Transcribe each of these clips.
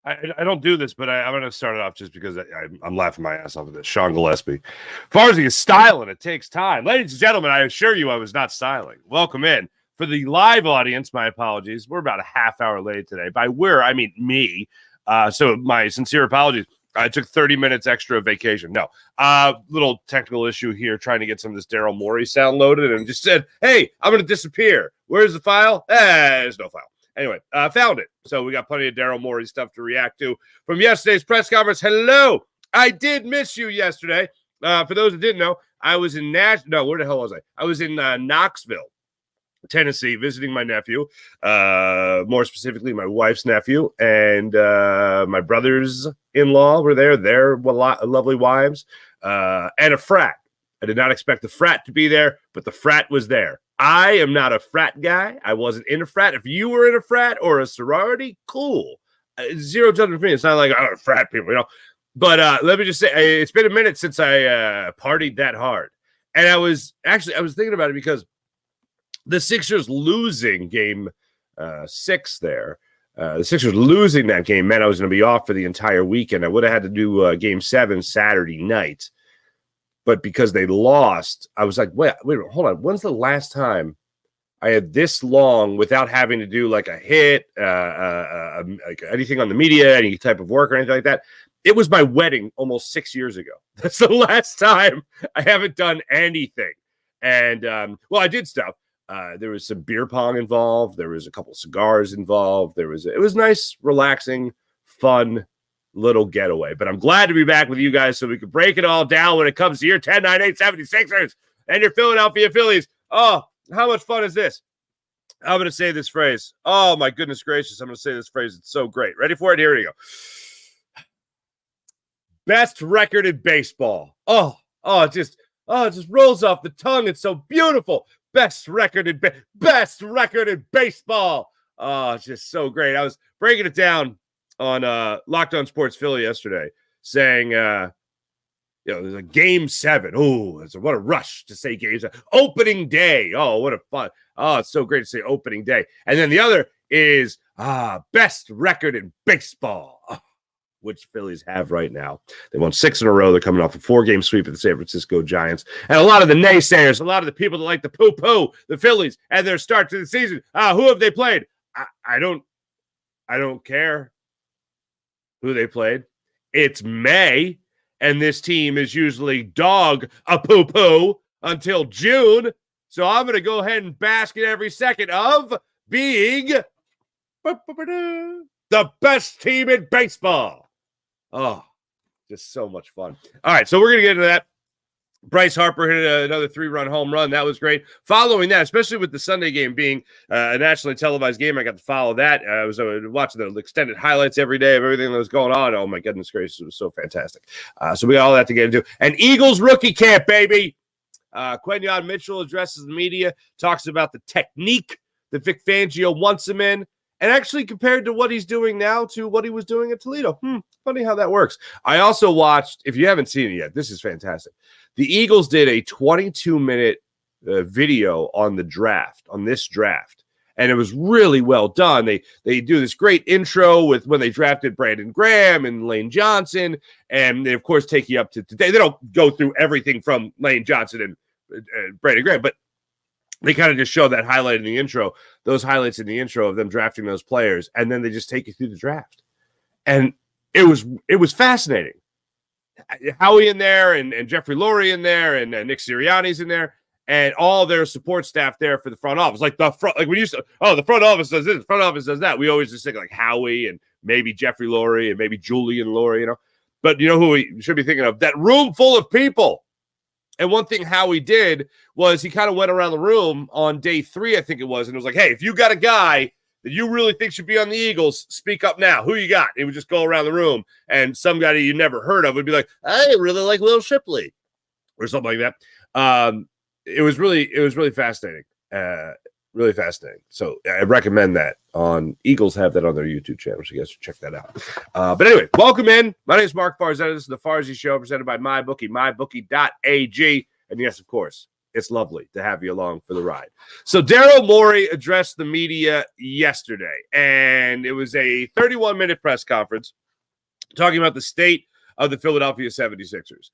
I don't do this, but I'm going to start it off just because I'm laughing my ass off at this. Sean Gillespie. Farzy is styling. It takes time. Ladies and gentlemen, I assure you I was not styling. Welcome in. For the live audience, my apologies. We're about a half hour late today. By we're, I mean me. So my sincere apologies. I took 30 minutes extra of vacation. No. Little technical issue here trying to get some of this Daryl Morey sound loaded and just said, hey, I'm going to disappear. Where's the file? There's no file. Anyway, found it. So we got plenty of Daryl Morey stuff to react to from yesterday's press conference. Hello. I did miss you yesterday. For those that didn't know, I was in No, where the hell was I? I was in Knoxville, Tennessee, visiting my nephew, more specifically my wife's nephew, and my brothers-in-law were there. Their lovely wives, and a frat. I did not expect the frat to be there, but the frat was there. I am not a frat guy. I wasn't in a frat. If you were in a frat or a sorority, cool. Zero judgment for me. It's not like, oh, frat people, you know. But let me just say, it's been a minute since I partied that hard. And I was thinking about it because the Sixers losing game 6 there, the Sixers losing that game meant I was going to be off for the entire weekend. I would have had to do game 7 Saturday night. But because they lost, I was like, wait, hold on. When's the last time I had this long without having to do like a hit, like anything on the media, any type of work or anything like that? It was my wedding almost 6 years ago. That's the last time I haven't done anything. And, well, I did stuff. There was some beer pong involved. There was a couple cigars involved. It was nice, relaxing, fun little getaway. But I'm glad to be back with you guys so we can break it all down when it comes to your 10, 9, 8, 76ers and your Philadelphia Phillies. Oh, how much fun is this? I'm going to say this phrase. Oh, my goodness gracious. I'm going to say this phrase. It's so great. Ready for it? Here we go. Best record in baseball. It just rolls off the tongue. It's so beautiful. Best record in baseball. Oh, it's just so great. I was breaking it down on Locked On Sports Philly yesterday, saying, there's a game 7. Oh, what a rush to say game 7. Opening day. Oh, what a fun. Oh, it's so great to say opening day. And then the other is best record in baseball, which Phillies have right now. They won 6 in a row. They're coming off a 4-game sweep of the San Francisco Giants. And a lot of the naysayers, a lot of the people that like to poo-poo the Phillies and their start to the season, who have they played? I don't care who they played. It's May, and this team is usually dog a poo-poo until June. So I'm going to go ahead and bask in every second of being the best team in baseball. Oh, just so much fun. All right, so we're going to get into that. Bryce Harper hit another 3-run home run. That was great. Following that, especially with the Sunday game being a nationally televised game, I got to follow that. I was watching the extended highlights every day of everything that was going on. Oh, my goodness gracious. It was so fantastic. So we got all that to get into. And Eagles rookie camp, baby. Quenyon Mitchell addresses the media, talks about the technique that Vic Fangio wants him in, and actually compared to what he's doing now to what he was doing at Toledo. Funny how that works. I also watched, if you haven't seen it yet, this is fantastic. The Eagles did a 22-minute video on this draft, and it was really well done. They do this great intro with when they drafted Brandon Graham and Lane Johnson, and they, of course, take you up to today. They don't go through everything from Lane Johnson and Brandon Graham, but they kind of just show that highlight in the intro, those highlights in the intro of them drafting those players, and then they just take you through the draft. And it was fascinating. Howie in there and Jeffrey Lurie in there and Nick Sirianni's in there and all their support staff there for the front office. Like the front office does this, the front office does that. We always just think like Howie and maybe Jeffrey Lurie and maybe Julian Lurie, you know. But you know who we should be thinking of? That room full of people. And one thing Howie did was he kind of went around the room on day 3, I think it was, and it was like, hey, if you got a guy that you really think should be on the Eagles, speak up now. Who you got? He would just go around the room, and some guy that you never heard of would be like, I really like Will Shipley, or something like that. It was really fascinating. Really fascinating. So I recommend that on Eagles have that on their YouTube channel, so you guys should check that out. But anyway, welcome in. My name is Mark Farzetta. This is the Farzy Show presented by MyBookie, mybookie.ag. And yes, of course, it's lovely to have you along for the ride. So Daryl Morey addressed the media yesterday, and it was a 31-minute press conference talking about the state of the Philadelphia 76ers.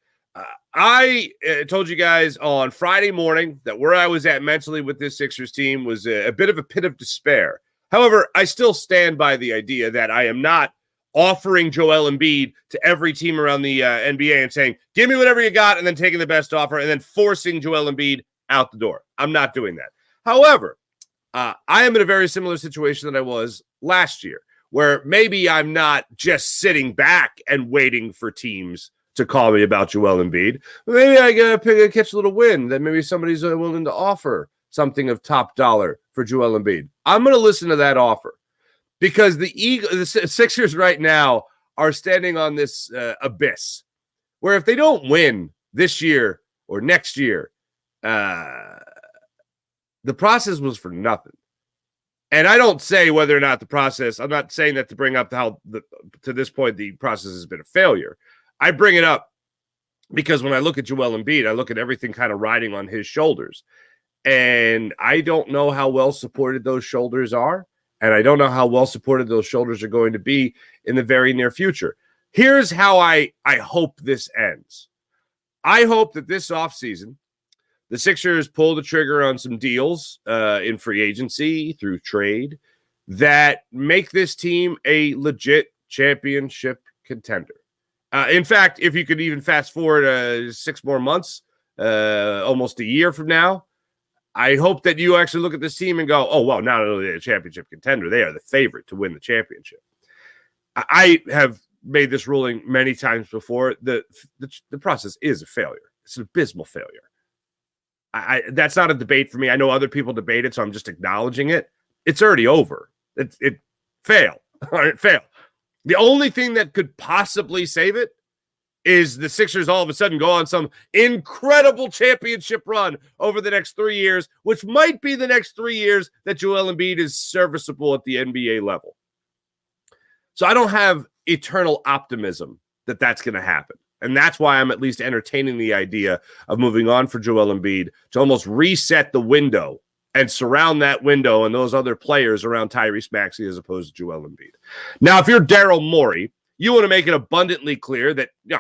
I told you guys on Friday morning that where I was at mentally with this Sixers team was a bit of a pit of despair. However, I still stand by the idea that I am not offering Joel Embiid to every team around the NBA and saying, give me whatever you got, and then taking the best offer and then forcing Joel Embiid out the door. I'm not doing that. However, I am in a very similar situation that I was last year, where maybe I'm not just sitting back and waiting for teams to call me about Joel Embiid. Maybe I gotta catch a little wind that maybe somebody's willing to offer something of top dollar for Joel Embiid. I'm going to listen to that offer because the Sixers right now are standing on this abyss where if they don't win this year or next year, the process was for nothing. And I don't say whether or not the process, I'm not saying that to bring up how to this point the process has been a failure. I bring it up because when I look at Joel Embiid, I look at everything kind of riding on his shoulders. And I don't know how well supported those shoulders are. And I don't know how well supported those shoulders are going to be in the very near future. Here's how I hope this ends. I hope that this offseason, the Sixers pull the trigger on some deals in free agency through trade that make this team a legit championship contender. In fact, if you could even fast forward 6 more months, almost a year from now, I hope that you actually look at this team and go, oh, well, not only are they a championship contender, they are the favorite to win the championship. I have made this ruling many times before. The process is a failure. It's an abysmal failure. That's not a debate for me. I know other people debate it, so I'm just acknowledging it. It's already over. It failed. All right, failed. The only thing that could possibly save it is the Sixers all of a sudden go on some incredible championship run over the next 3 years, which might be the next 3 years that Joel Embiid is serviceable at the NBA level. So I don't have eternal optimism that that's going to happen. And that's why I'm at least entertaining the idea of moving on for Joel Embiid to almost reset the window and surround that window and those other players around Tyrese Maxey as opposed to Joel Embiid. Now, if you're Daryl Morey, you want to make it abundantly clear that no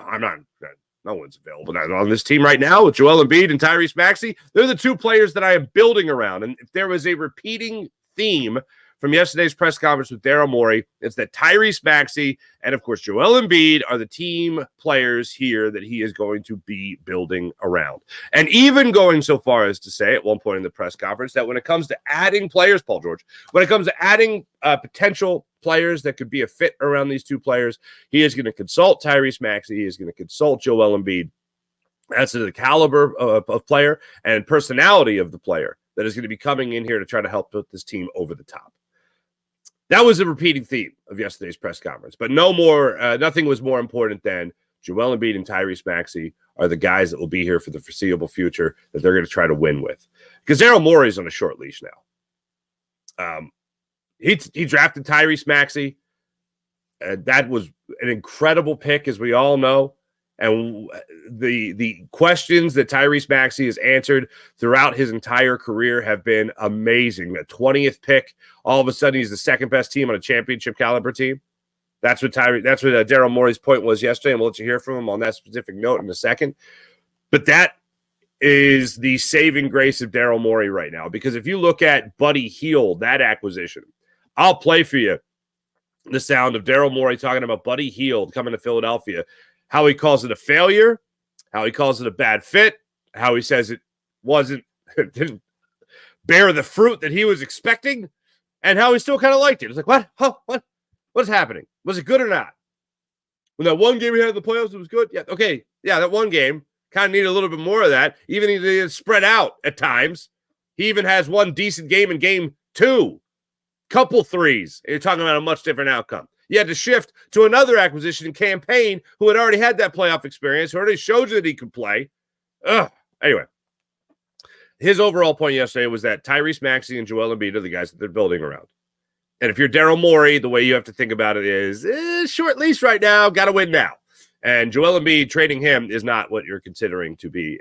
one's available on this team right now with Joel Embiid and Tyrese Maxey. They're the 2 players that I am building around. And if there was a repeating theme from yesterday's press conference with Daryl Morey, it's that Tyrese Maxey and, of course, Joel Embiid are the team players here that he is going to be building around. And even going so far as to say at one point in the press conference that when it comes to adding players, Paul George, when it comes to adding potential players that could be a fit around these 2 players, he is going to consult Tyrese Maxey. He is going to consult Joel Embiid. That's the caliber of player and personality of the player that is going to be coming in here to try to help put this team over the top. That was a repeating theme of yesterday's press conference, but nothing was more important than Joel Embiid and Tyrese Maxey are the guys that will be here for the foreseeable future that they're going to try to win with. Because Daryl Morey is on a short leash now. He drafted Tyrese Maxey. That was an incredible pick, as we all know. And the questions that Tyrese Maxey has answered throughout his entire career have been amazing. The 20th pick, all of a sudden he's the second best team on a championship caliber team. That's what Daryl Morey's point was yesterday, and we'll let you hear from him on that specific note in a second. But that is the saving grace of Daryl Morey right now, because if you look at Buddy Hield, that acquisition, I'll play for you the sound of Daryl Morey talking about Buddy Hield coming to Philadelphia. How he calls it a failure, how he calls it a bad fit, how he says it didn't bear the fruit that he was expecting, and how he still kind of liked it. It's like, what? Huh, what? What's happening? Was it good or not? When that one game we had in the playoffs, it was good? Yeah, okay. Yeah, that one game kind of needed a little bit more of that. Even if it's spread out at times. He even has one decent game in game 2. Couple threes. You're talking about a much different outcome. You had to shift to another acquisition campaign who had already had that playoff experience, who already showed you that he could play. Anyway, his overall point yesterday was that Tyrese Maxey and Joel Embiid are the guys that they're building around. And if you're Daryl Morey, the way you have to think about it is short leash right now, got to win now. And Joel Embiid, trading him is not what you're considering to be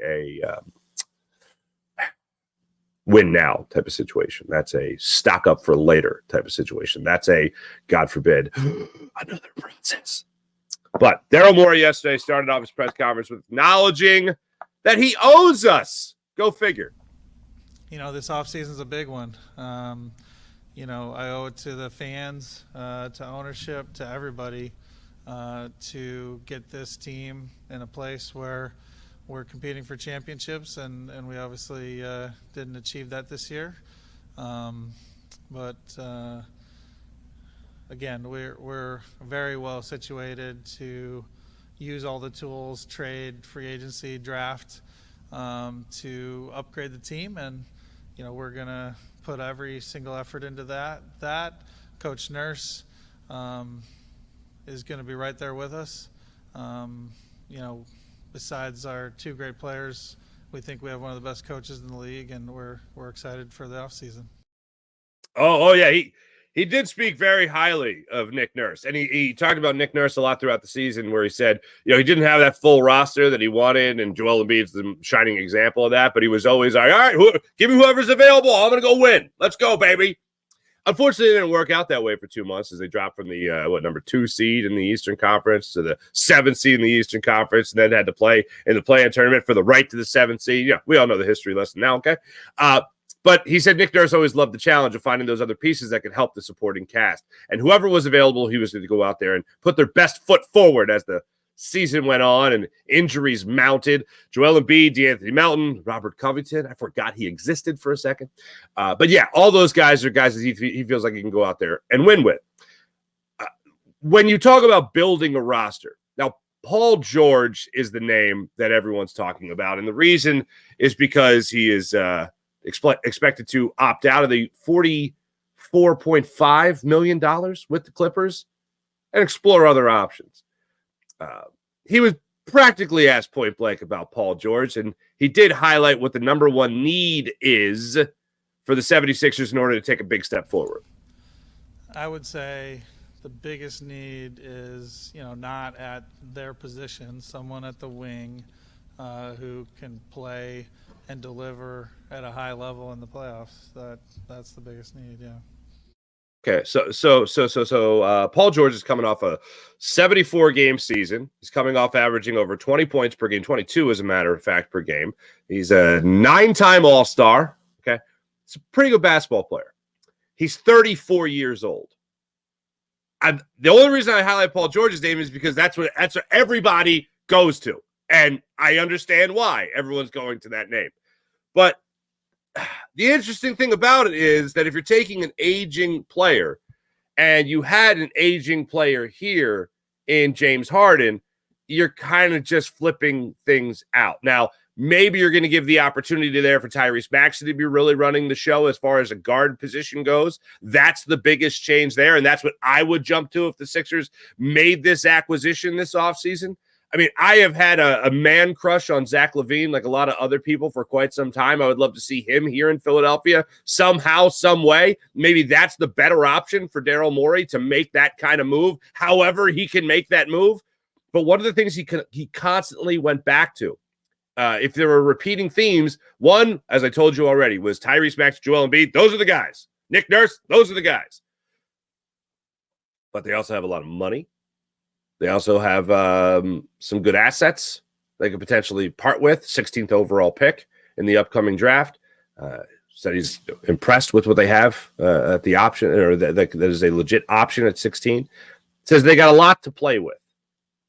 win now type of situation. That's a stock up for later type of situation. That's a, God forbid, another process. But Daryl Morey yesterday started off his press conference with acknowledging that he owes us. Go figure. This offseason is a big one. I owe it to the fans, to ownership, to everybody, to get this team in a place where we're competing for championships, and we obviously didn't achieve that this year. But again, we're very well situated to use all the tools, trade, free agency, draft, to upgrade the team, and we're gonna put every single effort into that. Coach Nurse is going to be right there with us. Besides our two great players, we think we have one of the best coaches in the league, and we're excited for the offseason. Oh yeah, he did speak very highly of Nick Nurse, and he talked about Nick Nurse a lot throughout the season, where he said, he didn't have that full roster that he wanted, and Joel Embiid's the shining example of that, but he was always like, all right, give me whoever's available. I'm going to go win. Let's go, baby. Unfortunately, it didn't work out that way for 2 months as they dropped from the number 2 seed in the Eastern Conference to the 7th seed in the Eastern Conference, and then had to play in the play-in tournament for the right to the 7th seed. Yeah, we all know the history lesson now, okay? But he said Nick Nurse always loved the challenge of finding those other pieces that could help the supporting cast. And whoever was available, he was going to go out there and put their best foot forward as the season went on and injuries mounted. Joel Embiid, DeAnthony Melton, Robert Covington. I forgot he existed for a second. But yeah, all those guys are guys that he feels like he can go out there and win with. When you talk about building a roster, now Paul George is the name that everyone's talking about. And the reason is because he is expected to opt out of the $44.5 million with the Clippers and explore other options. He was practically asked point blank about Paul George, and he did highlight what the number one need is for the 76ers in order to take a big step forward. I would say the biggest need is, not at their position, someone at the wing who can play and deliver at a high level in the playoffs. That's the biggest need, yeah. Okay, so Paul George is coming off a 74-game season. He's coming off averaging over 20 points per game, 22 as a matter of fact per game. He's a 9-time All-Star. Okay, he's a pretty good basketball player. He's 34 years old. The only reason I highlight Paul George's name is because that's what everybody goes to, and I understand why everyone's going to that name. But the interesting thing about it is that if you're taking an aging player and you had an aging player here in James Harden, you're kind of just flipping things out. Now, maybe you're going to give the opportunity there for Tyrese Maxey to be really running the show as far as a guard position goes. That's the biggest change there, and that's what I would jump to if the Sixers made this acquisition this offseason. I mean, I have had a man crush on Zach LaVine, like a lot of other people, for quite some time. I would love to see him here in Philadelphia somehow, some way. Maybe that's the better option for Daryl Morey to make that kind of move, however he can make that move. But one of the things he constantly went back to, if there were repeating themes, one, as I told you already, was Tyrese Maxey, Joel Embiid. Those are the guys. Nick Nurse, those are the guys. But they also have a lot of money. They also have some good assets they could potentially part with. 16th overall pick in the upcoming draft. Said he's impressed with what they have at the option, or that is a legit option at 16. Says they got a lot to play with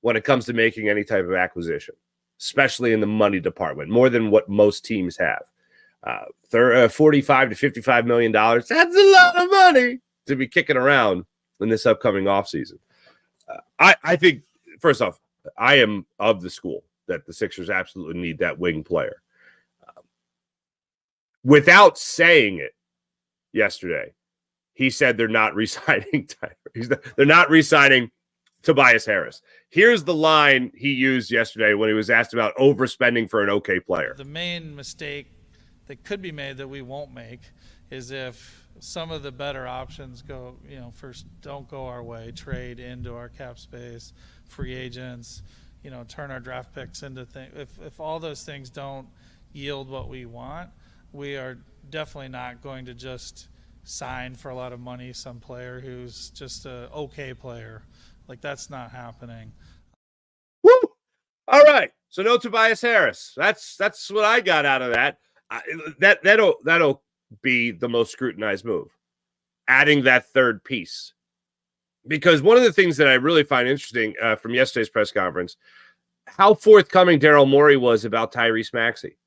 when it comes to making any type of acquisition, especially in the money department, more than what most teams have. $45 to $55 million. That's a lot of money to be kicking around in this upcoming offseason. I think, first off, I am of the school that the Sixers absolutely need that wing player. Without saying it yesterday, he said they're not re-signing they're not re-signing Tobias Harris. Here's the line he used yesterday when he was asked about overspending for an okay player. The main mistake that could be made that we won't make is if some of the better options first don't go our way, trade into our cap space, free agents, turn our draft picks into things. If all those things don't yield what we want, we are definitely not going to just sign for a lot of money some player who's just a okay player. Like, that's not happening. Woo! All right. So no Tobias Harris. That's what I got out of that. That'll be the most scrutinized move. Adding that third piece. Because one of the things that I really find interesting from yesterday's press conference, how forthcoming Daryl Morey was about Tyrese Maxey.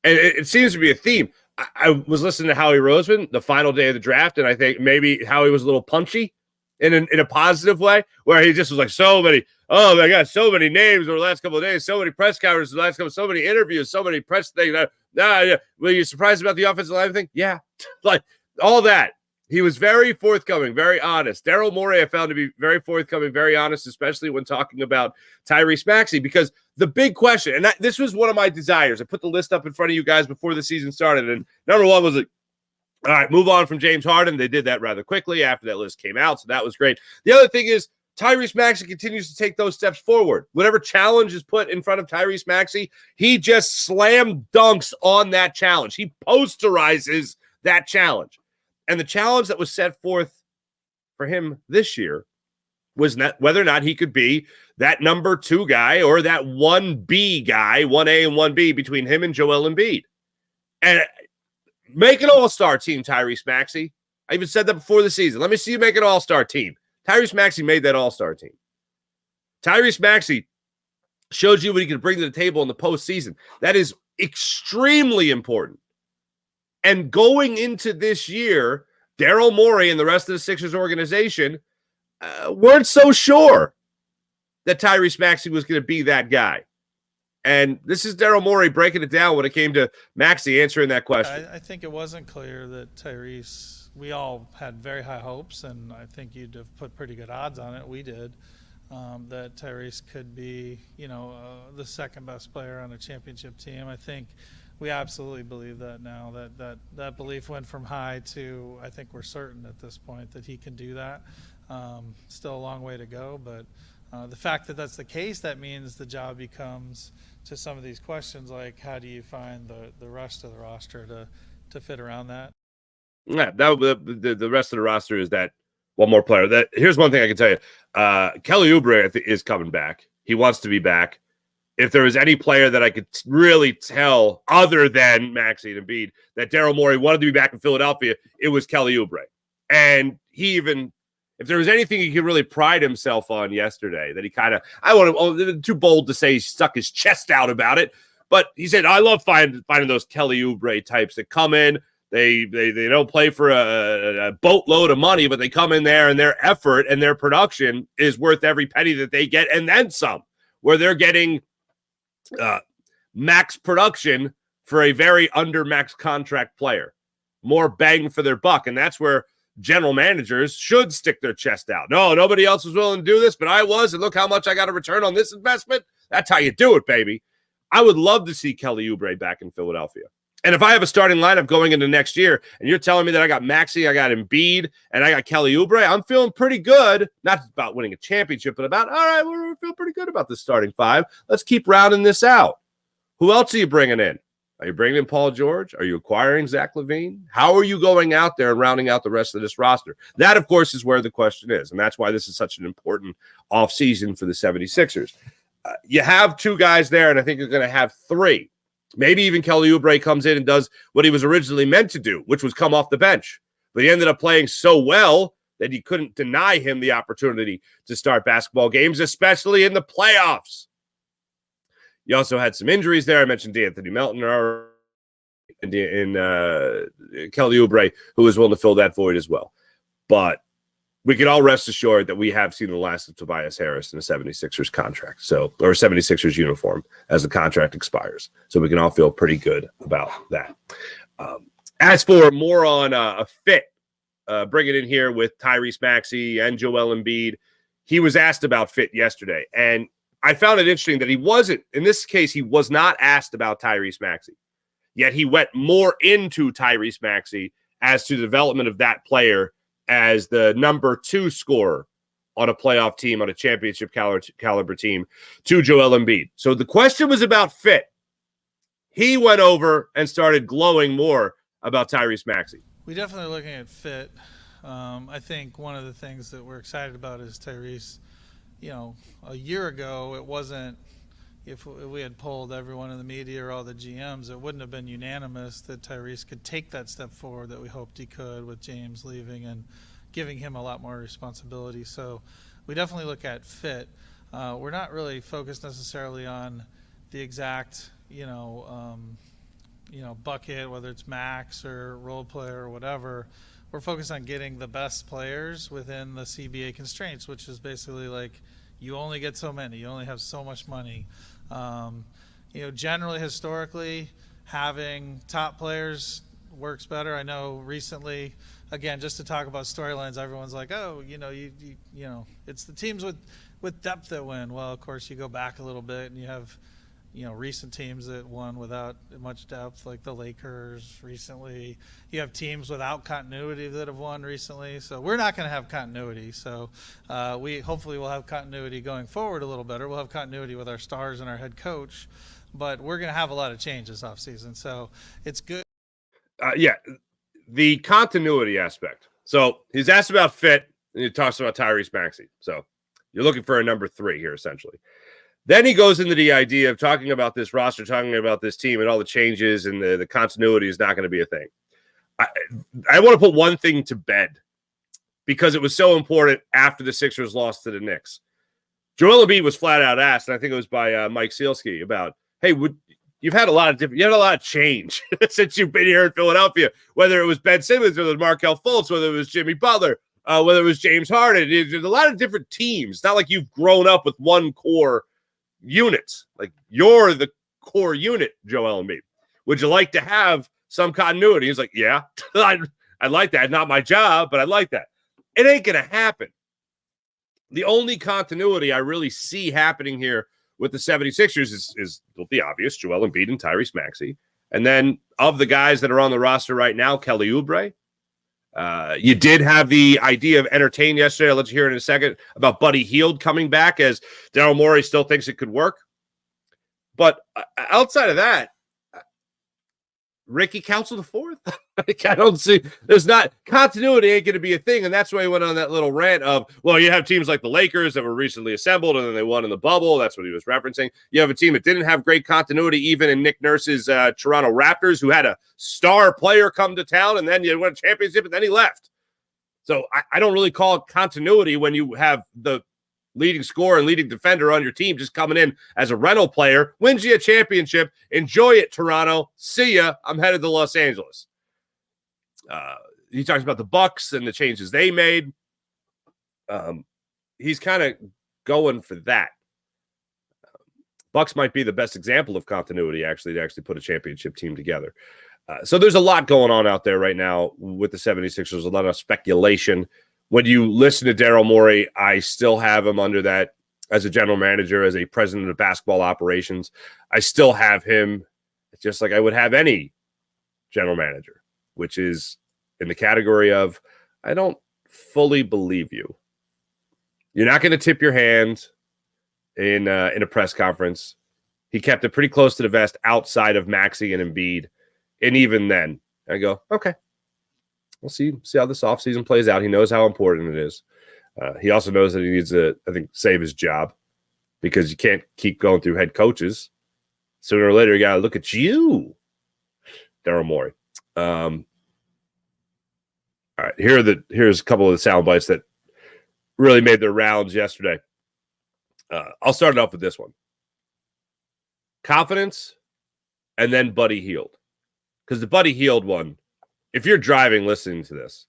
And it seems to be a theme. I was listening to Howie Roseman the final day of the draft, and I think maybe Howie was a little punchy in a positive way, where he just was like, so many names over the last couple of days, so many press conferences, so many interviews, so many press things. Were you surprised about the offensive line thing? Yeah. Like, all that. He was very forthcoming, very honest. Daryl Morey I found to be very forthcoming, very honest, especially when talking about Tyrese Maxey, because the big question, and this was one of my desires. I put the list up in front of you guys before the season started, and number one was like, all right, move on from James Harden. They did that rather quickly after that list came out, so that was great. The other thing is Tyrese Maxey continues to take those steps forward. Whatever challenge is put in front of Tyrese Maxey, he just slam dunks on that challenge. He posterizes that challenge. And the challenge that was set forth for him this year was not whether or not he could be that number 2 guy or that 1B guy, 1A and 1B between him and Joel Embiid. And make an all-star team, Tyrese Maxey. I even said that before the season. Let me see you make an all-star team. Tyrese Maxey made that all-star team. Tyrese Maxey shows you what he can bring to the table in the postseason. That is extremely important. And going into this year, Daryl Morey and the rest of the Sixers organization weren't so sure that Tyrese Maxey was going to be that guy. And this is Daryl Morey breaking it down when it came to Maxey answering that question. I think it wasn't clear that Tyrese, we all had very high hopes, and I think you'd have put pretty good odds on it. We did. That Tyrese could be, the second best player on a championship team. I think we absolutely believe that now. That belief went from high to, I think we're certain at this point that he can do that. Still a long way to go, but the fact that that's the case, that means the job becomes to some of these questions like, how do you find the rest of the roster to fit around that? Yeah, the rest of the roster is that one more player. Here's one thing I can tell you. Kelly Oubre, I think, is coming back. He wants to be back. If there was any player that I could really tell, other than Maxey and Embiid, that Daryl Morey wanted to be back in Philadelphia, it was Kelly Oubre. And he even, if there was anything he could really pride himself on yesterday, that he kind of, too bold to say he stuck his chest out about it, but he said, I love finding those Kelly Oubre types that come in. They don't play for a boatload of money, but they come in there and their effort and their production is worth every penny that they get, and then some, where they're getting max production for a very under max contract player, more bang for their buck. And that's where general managers should stick their chest out. No, nobody else was willing to do this, but I was, and look how much I got to return on this investment. That's how you do it, baby. I would love to see Kelly Oubre back in Philadelphia. And if I have a starting lineup going into next year, and you're telling me that I got Maxey, I got Embiid, and I got Kelly Oubre, I'm feeling pretty good. Not about winning a championship, but about, all right, we feel pretty good about this starting 5. Let's keep rounding this out. Who else are you bringing in? Are you bringing in Paul George? Are you acquiring Zach LaVine? How are you going out there and rounding out the rest of this roster? That, of course, is where the question is, and that's why this is such an important offseason for the 76ers. You have 2 guys there, and I think you're going to have 3. Maybe even Kelly Oubre comes in and does what he was originally meant to do, which was come off the bench. But he ended up playing so well that you couldn't deny him the opportunity to start basketball games, especially in the playoffs. You also had some injuries there. I mentioned D'Anthony Melton and Kelly Oubre, who was willing to fill that void as well. But we can all rest assured that we have seen the last of Tobias Harris in a 76ers contract, or 76ers uniform as the contract expires. So we can all feel pretty good about that. As for more on a fit, bringing in here with Tyrese Maxey and Joel Embiid, he was asked about fit yesterday. And I found it interesting that he wasn't, in this case, he was not asked about Tyrese Maxey. Yet he went more into Tyrese Maxey as to the development of that player as the number 2 scorer on a playoff team, on a championship caliber team, to Joel Embiid. So the question was about fit. he went over and started glowing more about Tyrese Maxey. We definitely are looking at fit. I think one of the things that we're excited about is Tyrese. A year ago, it wasn't, if we had polled everyone in the media or all the GMs, it wouldn't have been unanimous that Tyrese could take that step forward that we hoped he could with James leaving and giving him a lot more responsibility. So we definitely look at fit. We're not really focused necessarily on the exact, bucket, whether it's max or role player or whatever. We're focused on getting the best players within the CBA constraints, which is basically like you only get so many, you only have so much money. Generally, historically, having top players works better. I know recently, again, just to talk about storylines, everyone's like, oh, it's the teams with depth that win. Well, of course, you go back a little bit and you have recent teams that won without much depth, like the Lakers recently. You have teams without continuity that have won recently. So we're not going to have continuity. So we hopefully will have continuity going forward a little better. We'll have continuity with our stars and our head coach, but we're going to have a lot of changes offseason. So it's good. The continuity aspect. So he's asked about fit, and he talks about Tyrese Maxey. So you're looking for a number 3 here, essentially. Then he goes into the idea of talking about this roster, talking about this team and all the changes, and the continuity is not going to be a thing. I want to put one thing to bed because it was so important after the Sixers lost to the Knicks. Joel Embiid was flat out asked, and I think it was by Mike Sealski, about, hey, you've had a lot of change since you've been here in Philadelphia, whether it was Ben Simmons, whether it was Markelle Fultz, whether it was Jimmy Butler, whether it was James Harden. There's a lot of different teams. It's not like you've grown up with one core units. Like, you're the core unit, Joel Embiid. Would you like to have some continuity? He's like, yeah, I'd like that. Not my job, but I'd like that. It ain't going to happen. The only continuity I really see happening here with the 76ers is the obvious, Joel Embiid and Tyrese Maxey. And then of the guys that are on the roster right now, Kelly Oubre. You did have the idea of entertain yesterday. I'll let you hear in a second about Buddy Hield coming back, as Daryl Morey still thinks it could work. But outside of that, Ricky Council the fourth. I don't see. There's not continuity. Ain't going to be a thing, and that's why he went on that little rant of, well, you have teams like the Lakers that were recently assembled and then they won in the bubble. That's what he was referencing. You have a team that didn't have great continuity, even in Nick Nurse's Toronto Raptors, who had a star player come to town, and then you won a championship, and then he left. So I don't really call it continuity when you have the leading scorer and leading defender on your team just coming in as a rental player, wins you a championship. Enjoy it, Toronto. See ya. I'm headed to Los Angeles. He talks about the Bucks and the changes they made. He's kind of going for that. Bucks might be the best example of continuity, actually, to actually put a championship team together. So there's a lot going on out there right now with the 76ers, a lot of speculation. When you listen to Daryl Morey, I still have him under that as a general manager, as a president of basketball operations. I still have him just like I would have any general manager, which is in the category of, I don't fully believe you. You're not going to tip your hand in a press conference. He kept it pretty close to the vest outside of Maxey and Embiid. And even then, I go, okay. We'll see how this offseason plays out. He knows how important it is. He also knows that he needs to, I think, save his job, because you can't keep going through head coaches. Sooner or later, you got to look at you, Daryl Morey. All right, here's a couple of the sound bites that really made their rounds yesterday. I'll start it off with this one. Confidence, and then Buddy Hield. Because the Buddy Hield one, if you're driving listening to this,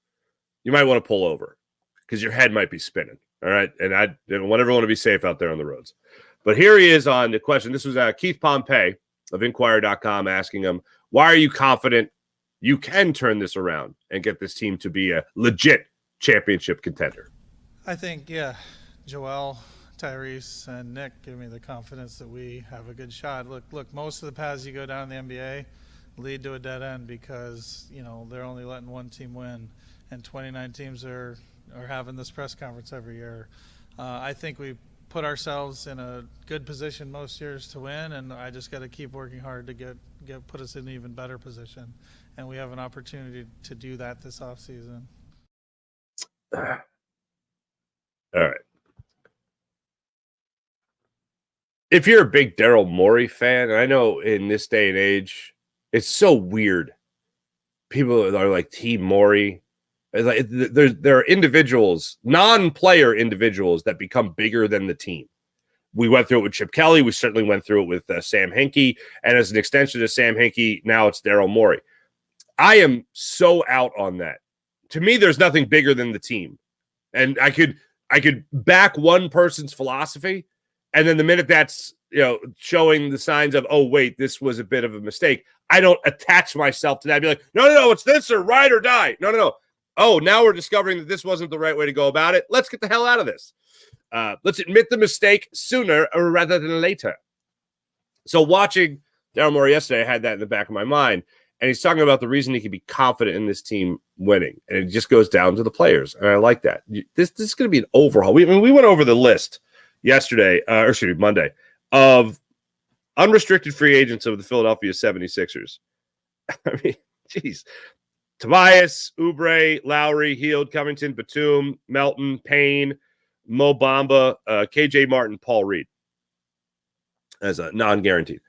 you might want to pull over because your head might be spinning. All right. And I want everyone to be safe out there on the roads. But here he is on the question. This was Keith Pompey of Inquirer.com asking him, why are you confident you can turn this around and get this team to be a legit championship contender? I think, Joel, Tyrese, and Nick give me the confidence that we have a good shot. Look, most of the paths you go down in the NBA lead to a dead end because, they're only letting one team win, and 29 teams are having this press conference every year. I think we put ourselves in a good position most years to win, and I just got to keep working hard to get put us in an even better position. And we have an opportunity to do that this offseason. All right. If you're a big Daryl Morey fan, and I know in this day and age, it's so weird. People are like Team Morey. Like, there are individuals, non-player individuals, that become bigger than the team. We went through it with Chip Kelly. We certainly went through it with Sam Hinkie. And as an extension of Sam Hinkie, now it's Daryl Morey. I am so out on that. To me, there's nothing bigger than the team. And I could back one person's philosophy, and then the minute that's showing the signs of, oh, wait, this was a bit of a mistake, I don't attach myself to that. I'd be like, no, it's this or ride or die. No. Oh, now we're discovering that this wasn't the right way to go about it. Let's get the hell out of this. Let's admit the mistake sooner rather than later. So watching Daryl Morey yesterday, I had that in the back of my mind. And he's talking about the reason he can be confident in this team winning. And it just goes down to the players. And I like that. This is going to be an overhaul. We went over the list yesterday, Monday, of unrestricted free agents of the Philadelphia 76ers. I mean, geez. Tobias, Oubre, Lowry, Hield, Covington, Batum, Melton, Payne, Mo Bamba, KJ Martin, Paul Reed as a non-guaranteed.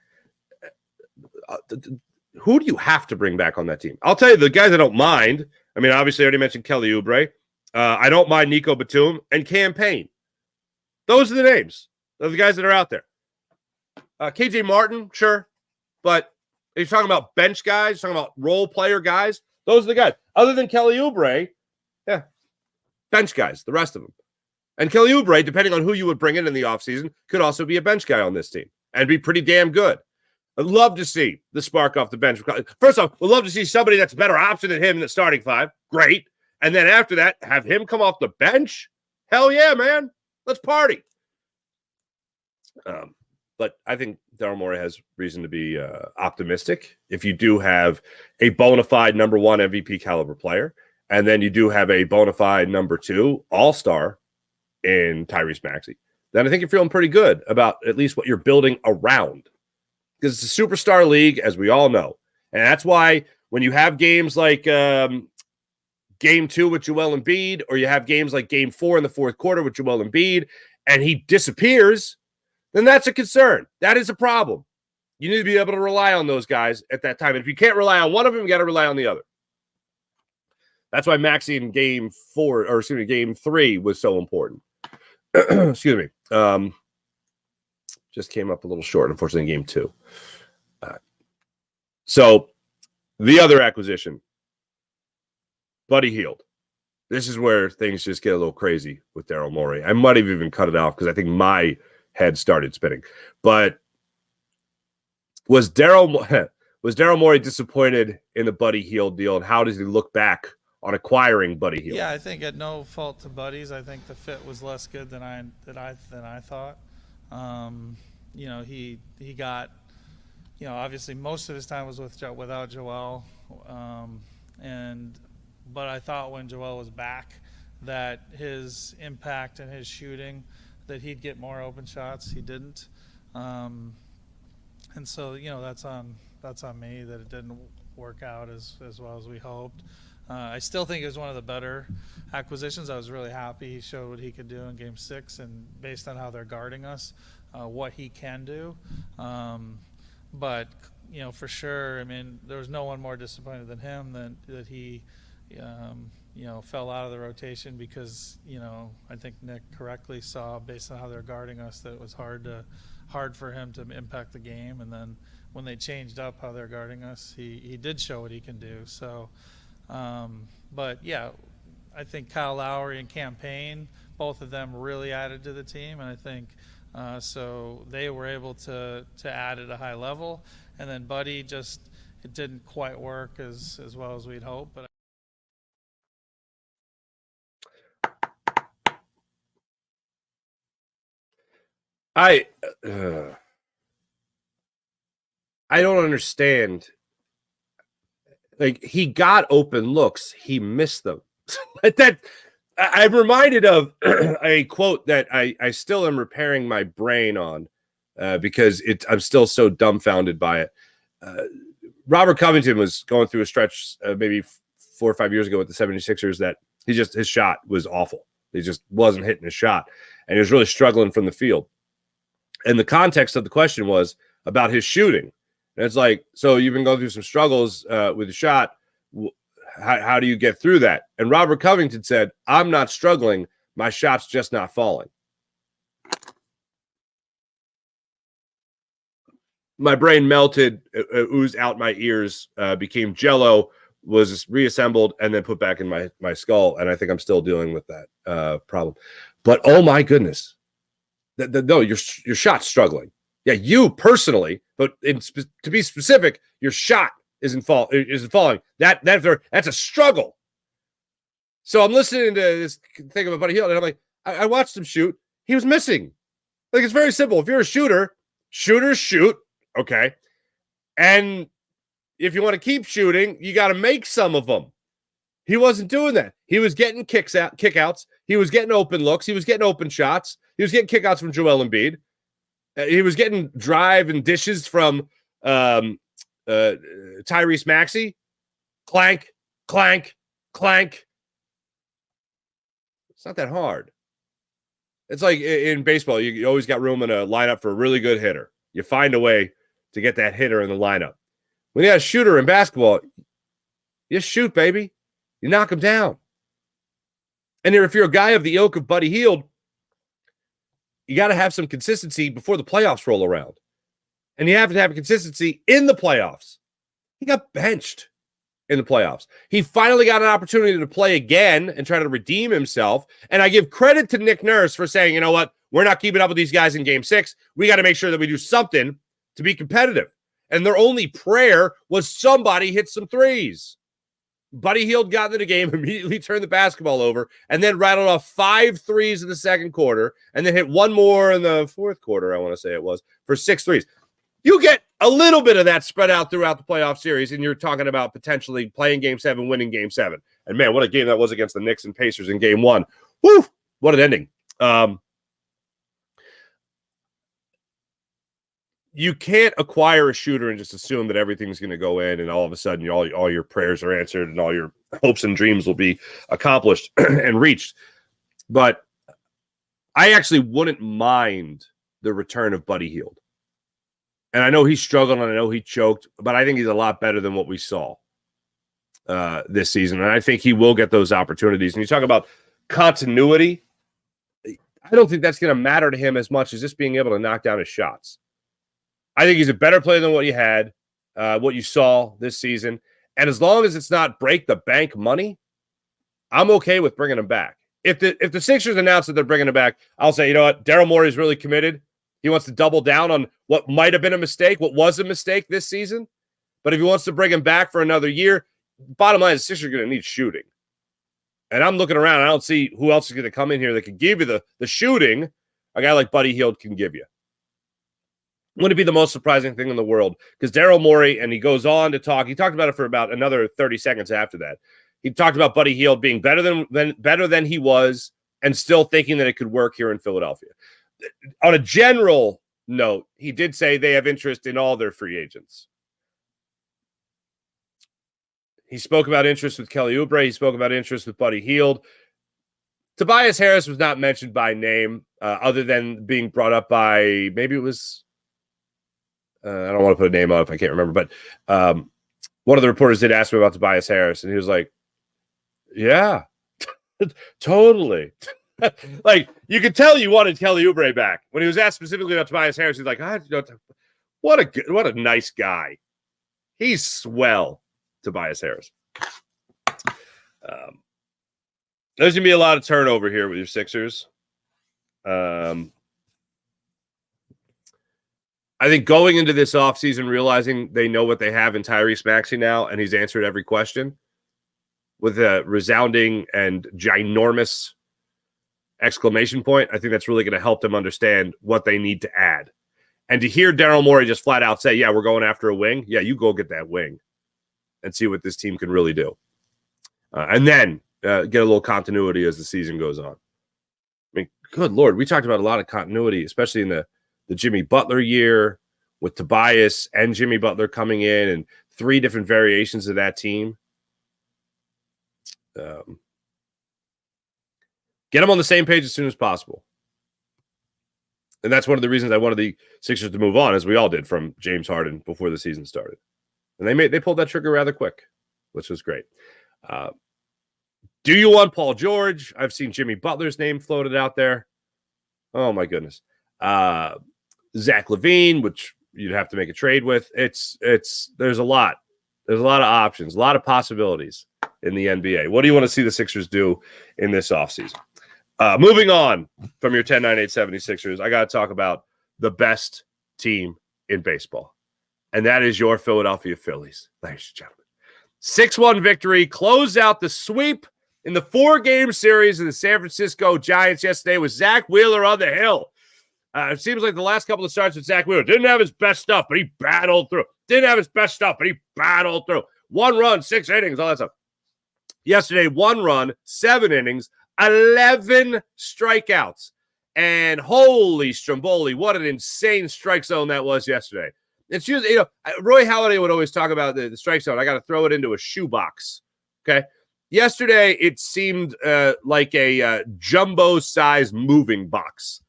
Who do you have to bring back on that team? I'll tell you the guys I don't mind. I mean, obviously, I already mentioned Kelly Oubre. I don't mind Nico Batum and Cam Payne. Those are the names of the guys that are out there. KJ Martin, sure. But if you're talking about bench guys, talking about role player guys, those are the guys. Other than Kelly Oubre, yeah, bench guys, the rest of them. And Kelly Oubre, depending on who you would bring in the offseason, could also be a bench guy on this team and be pretty damn good. I'd love to see the spark off the bench. First off, we'd love to see somebody that's a better option than him in the starting five. Great. And then after that, have him come off the bench? Hell yeah, man. Let's party. But I think Daryl Morey has reason to be optimistic. If you do have a bona fide number one MVP caliber player, and then you do have a bona fide number two all-star in Tyrese Maxey, then I think you're feeling pretty good about at least what you're building around. Because it's a superstar league, as we all know. And that's why when you have games like Game 2 with Joel Embiid, or you have games like Game 4 in the fourth quarter with Joel Embiid, and he disappears, then that's a concern. That is a problem. You need to be able to rely on those guys at that time. And if you can't rely on one of them, you got to rely on the other. That's why Maxey in Game 3 was so important. Excuse me. Just came up a little short, unfortunately, in Game 2. So the other acquisition, Buddy Hield. This is where things just get a little crazy with Daryl Morey. I might have even cut it off because I think my head started spinning. But was Daryl Morey disappointed in the Buddy Hield deal, and how does he look back on acquiring Buddy Hield? Yeah, I think at no fault to Buddy's. I think the fit was less good than I thought. He got, obviously most of his time was without Joel, but I thought when Joel was back that his impact and his shooting, that he'd get more open shots. He didn't, and so that's on me that it didn't work out as well as we hoped. I still think it was one of the better acquisitions. I was really happy he showed what he could do in Game 6, and based on how they're guarding us, what he can do. But for sure, I mean, there was no one more disappointed than him that he, fell out of the rotation because, I think Nick correctly saw, based on how they're guarding us, that it was hard for him to impact the game. And then when they changed up how they're guarding us, he did show what he can do. So. But yeah, I think Kyle Lowry and Cam Payne, both of them really added to the team, and I think so they were able to add at a high level. And then Buddy, it didn't quite work as well as we'd hoped. But I don't understand. Like, he got open looks, he missed them. I'm reminded of a quote that I still am repairing my brain on because I'm still so dumbfounded by it. Robert Covington was going through a stretch maybe 4 or 5 years ago with the 76ers that his shot was awful. He just wasn't hitting his shot, and he was really struggling from the field. And the context of the question was about his shooting. And it's like, so you've been going through some struggles with the shot. How do you get through that? And Robert Covington said, I'm not struggling. My shot's just not falling. My brain melted, oozed out my ears, became jello, was reassembled, and then put back in my skull. And I think I'm still dealing with that problem. But oh my goodness, no, your shot's struggling. Yeah, you personally, but to be specific, your shot isn't falling. That's a struggle. So I'm listening to this thing about Buddy Hield, and I'm like, I watched him shoot. He was missing. Like, it's very simple. If you're a shooter, shooters shoot. Okay. And if you want to keep shooting, you got to make some of them. He wasn't doing that. He was getting kickouts. He was getting open looks. He was getting open shots. He was getting kickouts from Joel Embiid. He was getting drive and dishes from Tyrese Maxey. Clank, clank, clank. It's not that hard. It's like in baseball, you always got room in a lineup for a really good hitter. You find a way to get that hitter in the lineup. When you have a shooter in basketball, you shoot, baby. You knock him down. And if you're a guy of the ilk of Buddy Hield, you got to have some consistency before the playoffs roll around. And you have to have consistency in the playoffs. He got benched in the playoffs. He finally got an opportunity to play again and try to redeem himself. And I give credit to Nick Nurse for saying, you know what? We're not keeping up with these guys in game 6. We got to make sure that we do something to be competitive. And their only prayer was somebody hit some threes. Buddy Hield got into the game, immediately turned the basketball over, and then rattled off 5 threes in the second quarter, and then hit one more in the fourth quarter, I want to say it was, for 6 threes. You get a little bit of that spread out throughout the playoff series, and you're talking about potentially playing Game 7, winning Game 7. And, man, what a game that was against the Knicks and Pacers in Game 1. Woo! What an ending. You can't acquire a shooter and just assume that everything's going to go in and all of a sudden all your prayers are answered and all your hopes and dreams will be accomplished and reached. But I actually wouldn't mind the return of Buddy Hield. And I know he struggled and I know he choked, but I think he's a lot better than what we saw this season. And I think he will get those opportunities. And you talk about continuity, I don't think that's going to matter to him as much as just being able to knock down his shots. I think he's a better player than what you had, what you saw this season. And as long as it's not break the bank money, I'm okay with bringing him back. If the Sixers announce that they're bringing him back, I'll say, you know what? Daryl Morey is really committed. He wants to double down on what might have been a mistake, what was a mistake this season. But if he wants to bring him back for another year, bottom line is the Sixers are going to need shooting. And I'm looking around. I don't see who else is going to come in here that can give you the shooting a guy like Buddy Hield can give you. Wouldn't it be the most surprising thing in the world? Because Daryl Morey, and he goes on to talk. He talked about it for about another 30 seconds after that. He talked about Buddy Hield being better than he was and still thinking that it could work here in Philadelphia. On a general note, he did say they have interest in all their free agents. He spoke about interest with Kelly Oubre. He spoke about interest with Buddy Hield. Tobias Harris was not mentioned by name other than being brought up by, maybe it was, I don't want to put a name up. I can't remember. But one of the reporters did ask me about Tobias Harris, and he was like, yeah, totally. Like, you could tell you wanted Kelly Oubre back. When he was asked specifically about Tobias Harris, he's like, what a nice guy. He's swell, Tobias Harris. There's going to be a lot of turnover here with your Sixers. I think going into this offseason, realizing they know what they have in Tyrese Maxey now, and he's answered every question with a resounding and ginormous exclamation point, I think that's really going to help them understand what they need to add. And to hear Daryl Morey just flat out say, yeah, we're going after a wing. Yeah, you go get that wing and see what this team can really do. And then get a little continuity as the season goes on. I mean, good Lord, we talked about a lot of continuity, especially in the Jimmy Butler year with Tobias and Jimmy Butler coming in and 3 different variations of that team. Get them on the same page as soon as possible. And that's one of the reasons I wanted the Sixers to move on, as we all did, from James Harden before the season started. And they pulled that trigger rather quick, which was great. Do you want Paul George? I've seen Jimmy Butler's name floated out there. Oh, my goodness. Zach LaVine, which you'd have to make a trade with. There's a lot. There's a lot of options, a lot of possibilities in the NBA. What do you want to see the Sixers do in this offseason? Moving on from your 10-9-8 76ers, I got to talk about the best team in baseball, and that is your Philadelphia Phillies, ladies and gentlemen. 6-1 victory, close out the sweep in the 4-game series of the San Francisco Giants yesterday with Zach Wheeler on the hill. It seems like the last couple of starts with Zach Wheeler didn't have his best stuff, but he battled through. Didn't have his best stuff, but he battled through. 1 run, 6 innings, all that stuff. Yesterday, 1 run, 7 innings, 11 strikeouts. And holy Stromboli, what an insane strike zone that was yesterday. It's usually, Roy Halladay would always talk about the strike zone. I got to throw it into a shoebox. Okay. Yesterday, it seemed like a jumbo-sized moving box.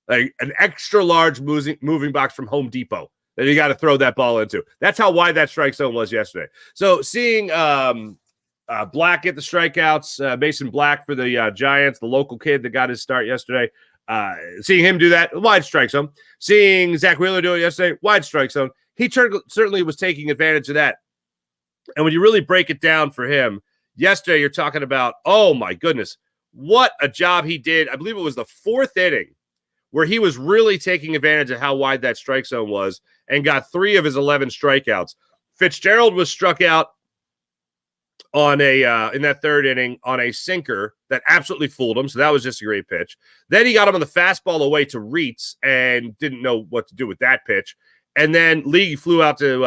Like an extra large moving box from Home Depot that you got to throw that ball into. That's how wide that strike zone was yesterday. So seeing Black get the strikeouts, Mason Black for the Giants, the local kid that got his start yesterday, seeing him do that, wide strike zone. Seeing Zach Wheeler do it yesterday, wide strike zone. He certainly was taking advantage of that. And when you really break it down for him, yesterday you're talking about, oh my goodness, what a job he did. I believe it was the 4th inning where he was really taking advantage of how wide that strike zone was and got 3 of his 11 strikeouts. Fitzgerald was struck out on in that 3rd inning on a sinker that absolutely fooled him, so that was just a great pitch. Then he got him on the fastball away to Reitz and didn't know what to do with that pitch. And then Lee flew out to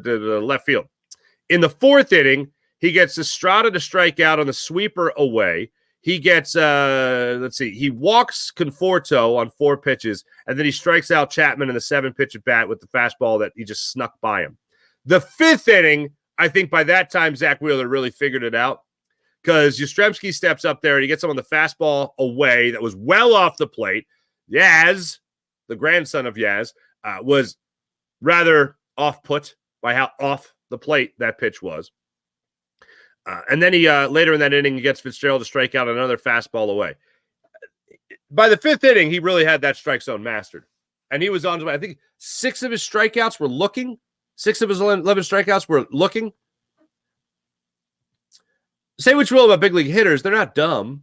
the left field. In the 4th inning, he gets Estrada to strike out on the sweeper away. He gets, he walks Conforto on 4 pitches, and then he strikes out Chapman in the 7-pitch at bat with the fastball that he just snuck by him. The 5th inning, I think by that time, Zach Wheeler really figured it out because Yastrzemski steps up there and he gets him on the fastball away that was well off the plate. Yaz, the grandson of Yaz, was rather off-put by how off the plate that pitch was. And then he later in that inning, he gets Fitzgerald to strike out another fastball away. By the 5th inning, he really had that strike zone mastered. And he was on his way. I think 6 of his strikeouts were looking. 6 of his 11 strikeouts were looking. Say what you will about big league hitters. They're not dumb.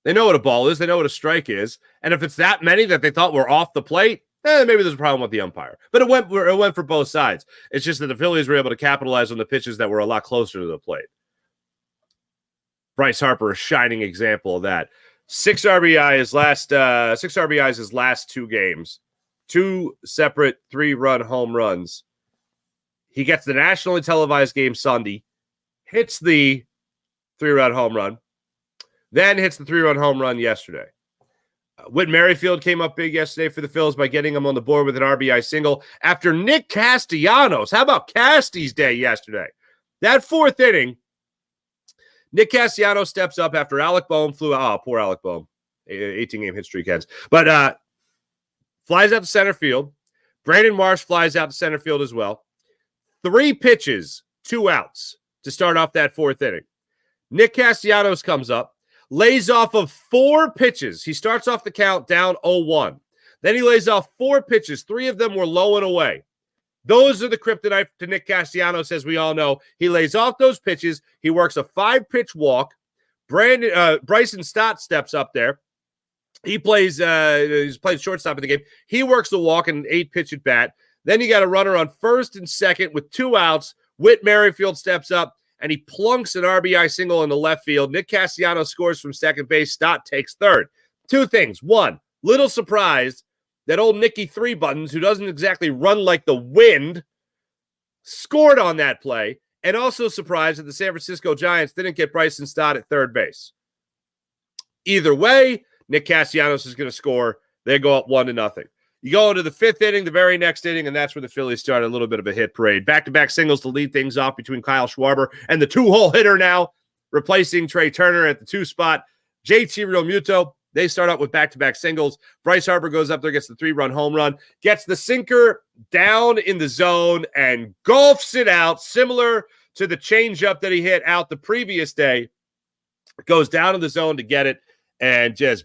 They know what a ball is. They know what a strike is. And if it's that many that they thought were off the plate, maybe there's a problem with the umpire. But it went for both sides. It's just that the Phillies were able to capitalize on the pitches that were a lot closer to the plate. Bryce Harper, a shining example of that. 6 RBIs his last 2 games. 2 separate 3-run home runs. He gets the nationally televised game Sunday, hits the 3-run home run, then hits the 3-run home run yesterday. Whit Merrifield came up big yesterday for the Phils by getting him on the board with an RBI single after Nick Castellanos. How about Casty's day yesterday? That 4th inning, Nick Castellanos steps up after Alec Boehm flew out. Oh, poor Alec Boehm. 18-game hit streak ends. But flies out to center field. Brandon Marsh flies out to center field as well. 3 pitches, 2 outs to start off that 4th inning. Nick Castellanos comes up, lays off of 4 pitches. He starts off the count down 0-1. Then he lays off 4 pitches. 3 of them were low and away. Those are the kryptonite to Nick Castellanos, as we all know. He lays off those pitches. He works a 5-pitch walk. Bryson Stott steps up there. He's playing shortstop in the game. He works the walk and an 8-pitch at bat. Then you got a runner on 1st and 2nd with 2 outs. Whit Merrifield steps up, and he plunks an RBI single in the left field. Nick Castellanos scores from second base. Stott takes 3rd. 2 things. 1, little surprised that old Nicky 3 Buttons, who doesn't exactly run like the wind, scored on that play. And also surprised that the San Francisco Giants didn't get Bryson Stott at 3rd base. Either way, Nick Castellanos is going to score. They go up 1-0. You go into the fifth inning, the very next inning, and that's where the Phillies started a little bit of a hit parade. Back-to-back singles to lead things off between Kyle Schwarber and the two-hole hitter now, replacing Trey Turner at the two spot. JT Realmuto, they start out with back-to-back singles. Bryce Harper goes up there, gets the 3-run home run, gets the sinker down in the zone, and golfs it out, similar to the changeup that he hit out the previous day. Goes down in the zone to get it and just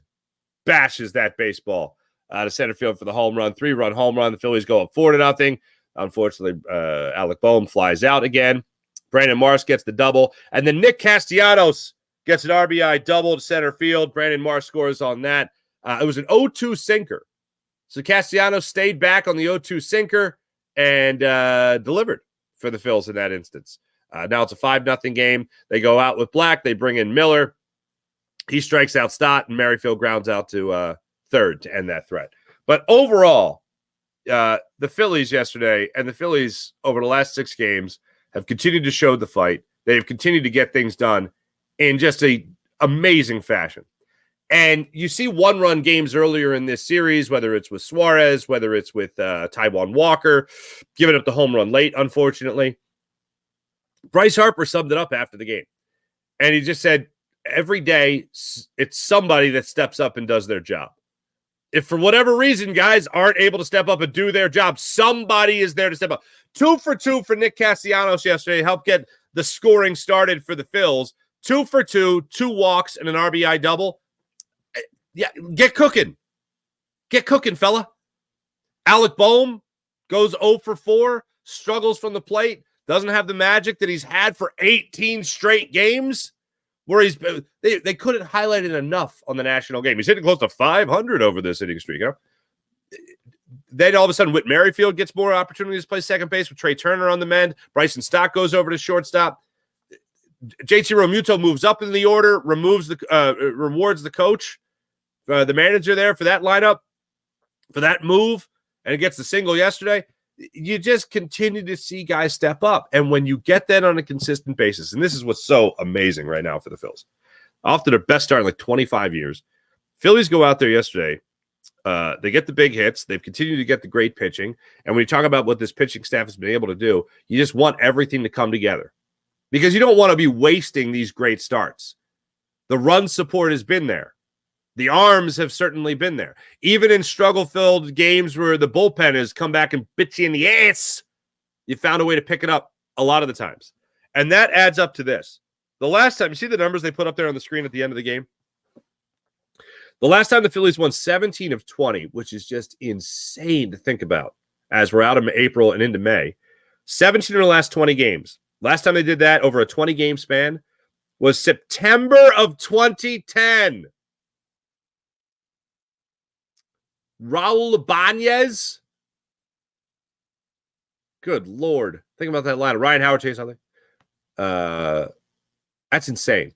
bashes that baseball to center field for the home run. 3-run home run. The Phillies go up 4-0. Unfortunately, Alec Boehm flies out again. Brandon Marsh gets the double. And then Nick Castellanos gets an RBI double to center field. Brandon Marsh scores on that. It was an 0-2 sinker. So Castellanos stayed back on the 0-2 sinker and delivered for the Phils in that instance. Now it's a 5-0 game. They go out with Black. They bring in Miller. He strikes out Stott, and Merrifield grounds out to third to end that threat. But overall, the Phillies yesterday and the Phillies over the last 6 games have continued to show the fight. They've continued to get things done in just a amazing fashion. And you see one-run games earlier in this series, whether it's with Suarez, whether it's with Taijuan Walker, giving up the home run late, unfortunately. Bryce Harper summed it up after the game. And he just said, every day, it's somebody that steps up and does their job. If for whatever reason guys aren't able to step up and do their job, somebody is there to step up. 2 for 2 for Nick Castellanos yesterday, helped get the scoring started for the Phils. 2 for 2, 2 walks, and an RBI double. Yeah, get cooking. Get cooking, fella. Alec Boehm goes 0 for 4, struggles from the plate, doesn't have the magic that he's had for 18 straight games. Where they couldn't highlight it enough on the national game. He's hitting close to 500 over this inning streak. You know? Then all of a sudden, Whit Merrifield gets more opportunities to play second base with Trey Turner on the mend. Bryson Stott goes over to shortstop. JT Realmuto moves up in the order, rewards the coach, the manager there for that lineup, for that move, and it gets the single yesterday. You just continue to see guys step up. And when you get that on a consistent basis, and this is what's so amazing right now for the Phils, off to their best start in like 25 years, Phillies go out there yesterday. They get the big hits. They've continued to get the great pitching. And when you talk about what this pitching staff has been able to do, you just want everything to come together because you don't want to be wasting these great starts. The run support has been there. The arms have certainly been there. Even in struggle-filled games where the bullpen has come back and bit you in the ass, you found a way to pick it up a lot of the times. And that adds up to this. The last time, you see the numbers they put up there on the screen at the end of the game? The last time the Phillies won 17 of 20, which is just insane to think about as we're out of April and into May. 17 of the last 20 games. Last time they did that over a 20-game span was September of 2010. Raul Ibanez. Good Lord. Think about that line. Ryan Howard chase something. That's insane.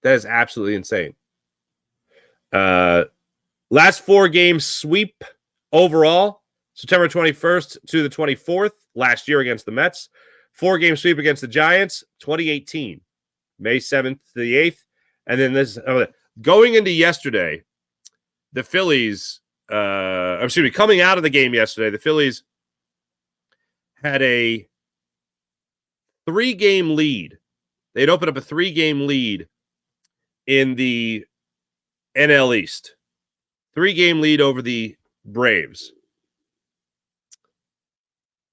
That is absolutely insane. Last 4 games sweep overall. September 21st to the 24th. Last year against the Mets. 4-game sweep against the Giants. 2018. May 7th to the 8th. And then this going into yesterday, the Phillies coming out of the game yesterday, the Phillies had a 3-game lead. They'd opened up a 3-game lead in the NL East. 3-game lead over the Braves.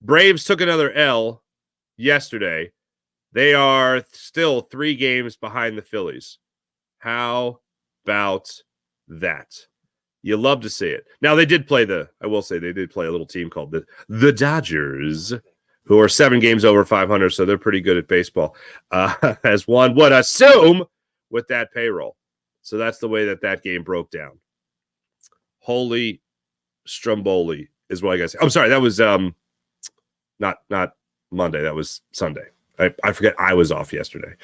Braves took another L yesterday. They are still 3 games behind the Phillies. How about that? You love to see it. Now, they did play I will say they did play a little team called the Dodgers, who are 7 games over 500, so they're pretty good at baseball, as one would assume with that payroll. So that's the way that game broke down. Holy Stromboli is what I gotta say. I'm sorry, that was not Monday. That was Sunday. I forget I was off yesterday.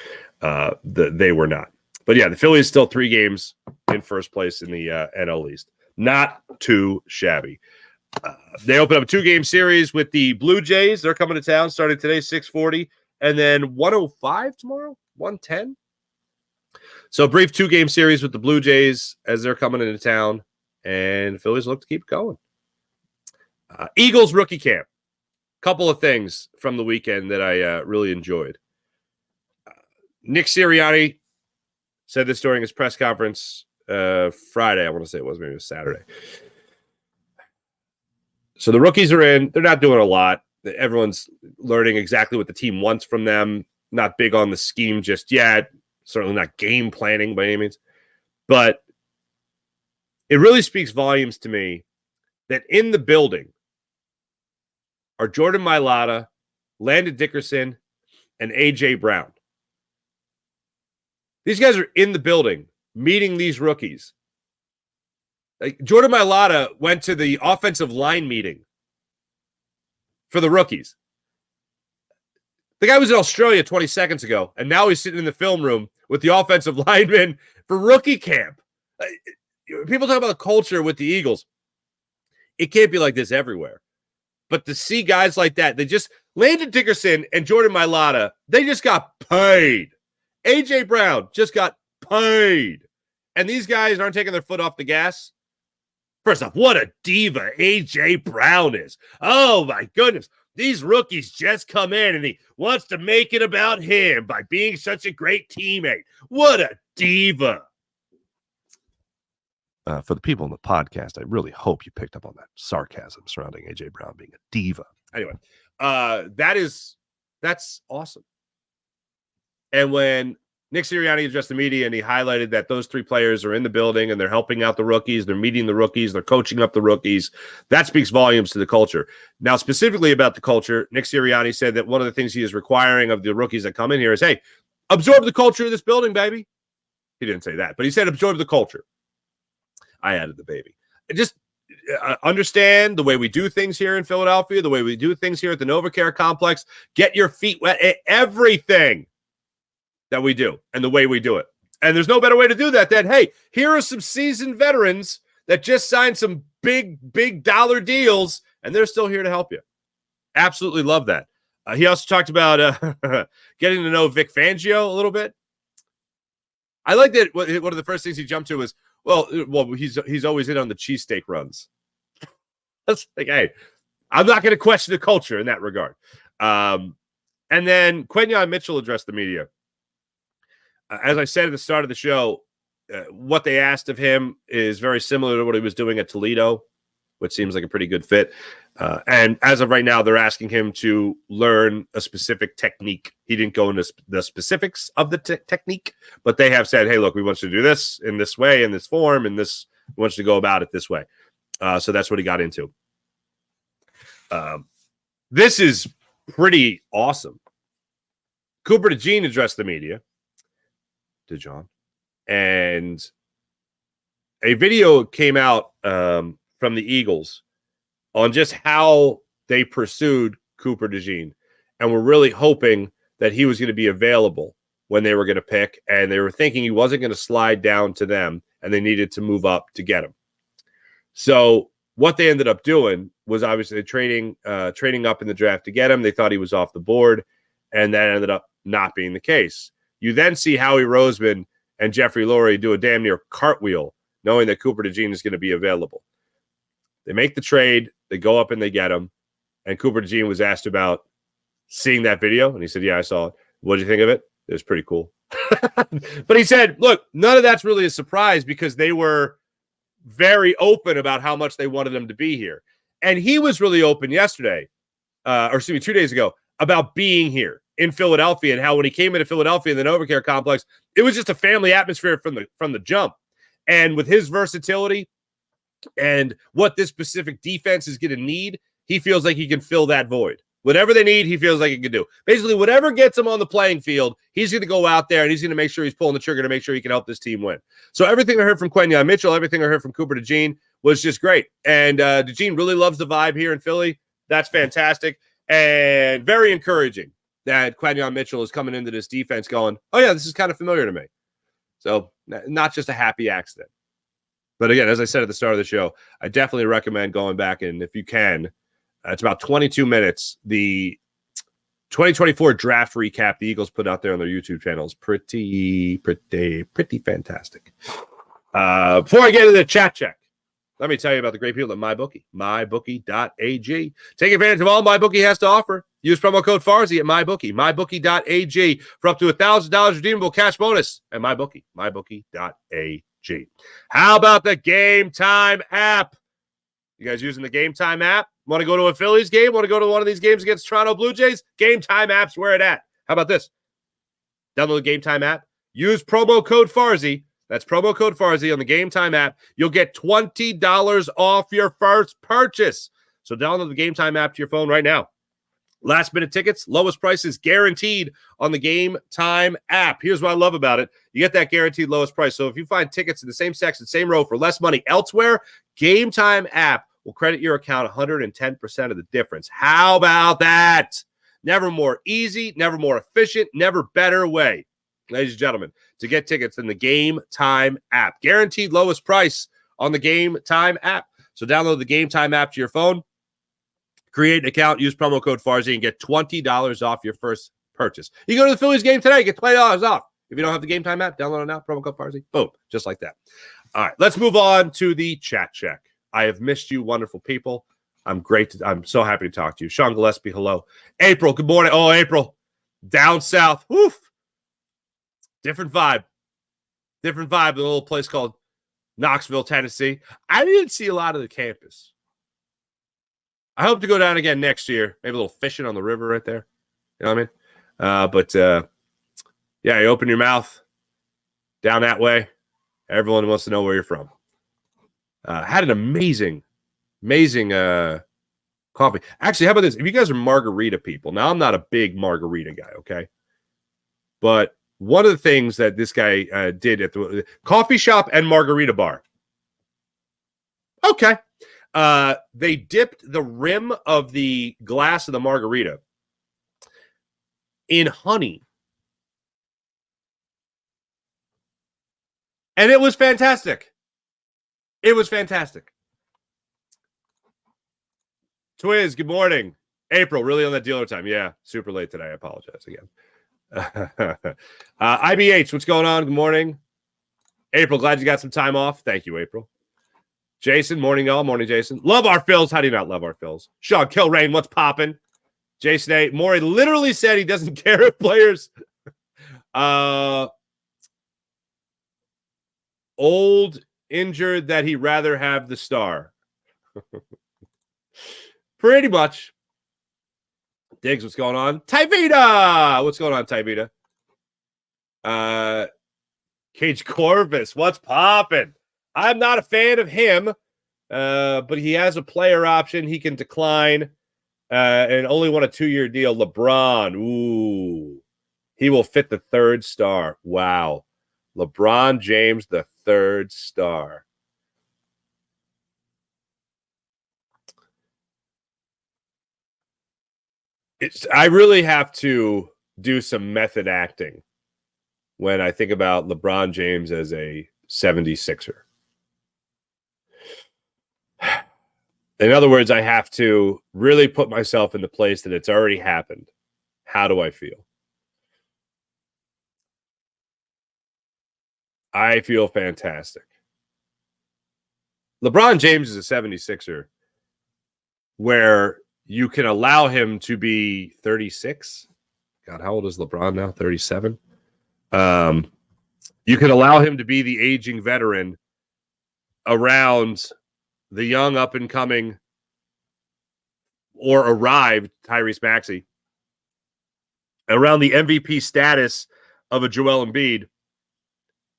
They were not. But yeah, the Phillies still 3 games in first place in the NL East. Not too shabby. They open up a 2-game series with the Blue Jays. They're coming to town starting today, 6:40, and then 105 tomorrow, 110. So a brief 2-game series with the Blue Jays as they're coming into town, and the Phillies look to keep going. Eagles rookie camp. Couple of things from the weekend that I really enjoyed. Nick Sirianni said this during his press conference Friday. I want to say it was, maybe it was Saturday. So the rookies are in. They're not doing a lot. Everyone's learning exactly what the team wants from them. Not big on the scheme just yet. Certainly not game planning by any means. But it really speaks volumes to me that in the building are Jordan Mailata, Landon Dickerson, and A.J. Brown. These guys are in the building meeting these rookies. Like Jordan Mailata went to the offensive line meeting for the rookies. The guy was in Australia 20 seconds ago, and now he's sitting in the film room with the offensive linemen for rookie camp. People talk about the culture with the Eagles. It can't be like this everywhere. But to see guys like that, Landon Dickerson and Jordan Mailata, they just got paid. A.J. Brown just got paid. And these guys aren't taking their foot off the gas. First off, what a diva A.J. Brown is. Oh, my goodness. These rookies just come in and he wants to make it about him by being such a great teammate. What a diva. For the people in the podcast, I really hope you picked up on that sarcasm surrounding A.J. Brown being a diva. Anyway, that's awesome. And when Nick Sirianni addressed the media and he highlighted that those three players are in the building and they're helping out the rookies, they're meeting the rookies, they're coaching up the rookies, that speaks volumes to the culture. Now, specifically about the culture, Nick Sirianni said that one of the things he is requiring of the rookies that come in here is, hey, absorb the culture of this building, baby. He didn't say that, but he said absorb the culture. I added the baby. Just understand the way we do things here in Philadelphia, the way we do things here at the NovaCare complex. Get your feet wet at everything that we do and the way we do it. And there's no better way to do that than, hey, here are some seasoned veterans that just signed some big dollar deals, and they're still here to help you. Absolutely love that. He also talked about getting to know Vic Fangio a little bit. I like that one of the first things he jumped to was, well, he's always in on the cheesesteak runs. That's like, hey, I'm not going to question the culture in that regard. And then Quentin Mitchell addressed the media. As I said at the start of the show, what they asked of him is very similar to what he was doing at Toledo, which seems like a pretty good fit. And as of right now, they're asking him to learn a specific technique. He didn't go into the specifics of the technique, but they have said, hey, look, we want you to do this in this way, in this form, and this, we want you to go about it this way. So that's what he got into. This is pretty awesome. Cooper DeJean addressed the media. DeJohn. And a video came out from the Eagles on just how they pursued Cooper DeJean. And we're really hoping that he was going to be available when they were going to pick. And they were thinking he wasn't going to slide down to them and they needed to move up to get him. So what they ended up doing was obviously trading up in the draft to get him. They thought he was off the board, and that ended up not being the case. You then see Howie Roseman and Jeffrey Lurie do a damn near cartwheel, knowing that Cooper DeJean is going to be available. They make the trade, they go up and they get him. And Cooper DeJean was asked about seeing that video, and he said, yeah, I saw it. What did you think of it? It was pretty cool. But he said, look, none of that's really a surprise because they were very open about how much they wanted him to be here. And he was really open yesterday, 2 days ago, about being here in Philadelphia and how when he came into Philadelphia in the NovaCare complex, it was just a family atmosphere from the jump. And with his versatility and what this specific defense is going to need, he feels like he can fill that void. Whatever they need, he feels like he can do. Basically, whatever gets him on the playing field, he's going to go out there and he's going to make sure he's pulling the trigger to make sure he can help this team win. So everything I heard from Quentin Mitchell, everything I heard from Cooper DeJean was just great. And DeJean really loves the vibe here in Philly. That's fantastic and very encouraging that Quentin Mitchell is coming into this defense going, oh, yeah, this is kind of familiar to me. So not just a happy accident. But again, as I said at the start of the show, I definitely recommend going back and if you can, it's about 22 minutes. The 2024 draft recap the Eagles put out there on their YouTube channel is pretty fantastic. Before I get into the chat check, Let me tell you about the great people at MyBookie, mybookie.ag. Take advantage of all MyBookie has to offer. Use promo code Farzy at MyBookie, mybookie.ag for up to $1,000 redeemable cash bonus at MyBookie, mybookie.ag. How about the Game Time app? You guys using the Game Time app? Want to go to a Phillies game? Want to go to one of these games against Toronto Blue Jays? Game Time app's where it at. How about this? Download the Game Time app. Use promo code Farzy. That's promo code Farzy on the Game Time app. You'll get $20 off your first purchase. So download the Game Time app to your phone right now. Last minute tickets, lowest prices guaranteed on the Game Time app. Here's what I love about it. You get that guaranteed lowest price. So if you find tickets in the same section, same row for less money elsewhere, Game Time app will credit your account 110% of the difference. How about that? Never more easy, never more efficient, never better way, ladies and gentlemen, to get tickets in the Game Time app. Guaranteed lowest price on the Game Time app. So download the Game Time app to your phone, create an account, use promo code Farzy, and get $20 off your first purchase. You go to the Phillies game today, get $20 off. If you don't have the Game Time app, download it now, promo code Farzy. Boom, just like that. All right, let's move on to the chat check. I have missed you, wonderful people. I'm so happy to talk to you. Sean Gillespie, hello. April, good morning. Oh, April, down south. Woof. Different vibe. Different vibe in a little place called Knoxville, Tennessee. I didn't see a lot of the campus. I hope to go down again next year. Maybe a little fishing on the river right there. You know what I mean? Yeah, you open your mouth down that way. Everyone wants to know where you're from. Had an amazing coffee. Actually, how about this? If you guys are margarita people, now I'm not a big margarita guy, okay? But one of the things that this guy did at the coffee shop and margarita bar. Okay. They dipped the rim of the glass of the margarita in honey. And it was fantastic. It was fantastic. Twiz, good morning. April, really on that dealer time. Yeah, super late today. I apologize again. IBH, what's going on? Good morning. April, glad you got some time off. Thank you, April. Jason, morning, y'all. Morning, Jason. Love our Phils. How do you not love our Phils? Sean Kilrain, what's popping? Jason A. Morey literally said he doesn't care if players old, injured, that he'd rather have the star. Pretty much. Diggs, what's going on? Tyvita! What's going on, Tyvita? Cage Corvus, what's popping? I'm not a fan of him, but he has a player option. He can decline and only want a 2-year deal. LeBron, ooh, he will fit the third star. Wow. LeBron James, the third star. I really have to do some method acting when I think about LeBron James as a 76er. In other words, I have to really put myself in the place that it's already happened. How do I feel? I feel fantastic. LeBron James is a 76er where you can allow him to be 36. God, how old is LeBron now? 37. You can allow him to be the aging veteran around the young up-and-coming or arrived Tyrese Maxey, around the MVP status of a Joel Embiid.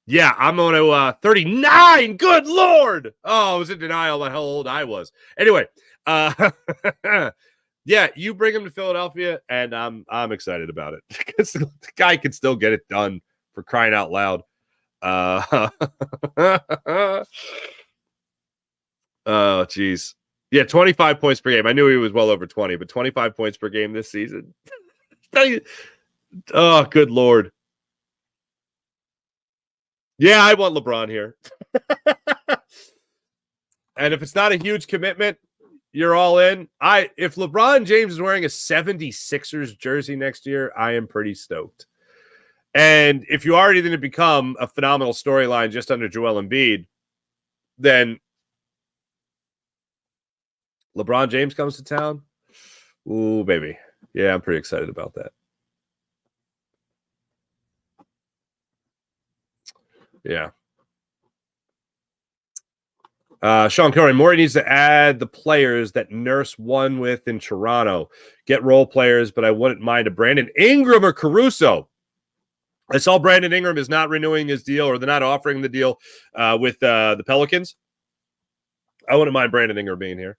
Yeah, I'm on to 39. Good Lord. Oh, I was in denial about how old I was. Anyway, yeah, you bring him to Philadelphia, and I'm excited about it because the guy can still get it done, for crying out loud. Oh, geez. Yeah, 25 points per game. I knew he was well over 20, but 25 points per game this season. Oh, good Lord. Yeah, I want LeBron here. And if it's not a huge commitment, you're all in. If LeBron James is wearing a 76ers jersey next year, I am pretty stoked. And if you already didn't become a phenomenal storyline just under Joel Embiid, then LeBron James comes to town. Ooh, baby. Yeah, I'm pretty excited about that. Yeah. Sean Curry, Morey needs to add the players that Nurse won with in Toronto. Get role players, but I wouldn't mind a Brandon Ingram or Caruso. I saw Brandon Ingram is not renewing his deal, or they're not offering the deal with the Pelicans. I wouldn't mind Brandon Ingram being here.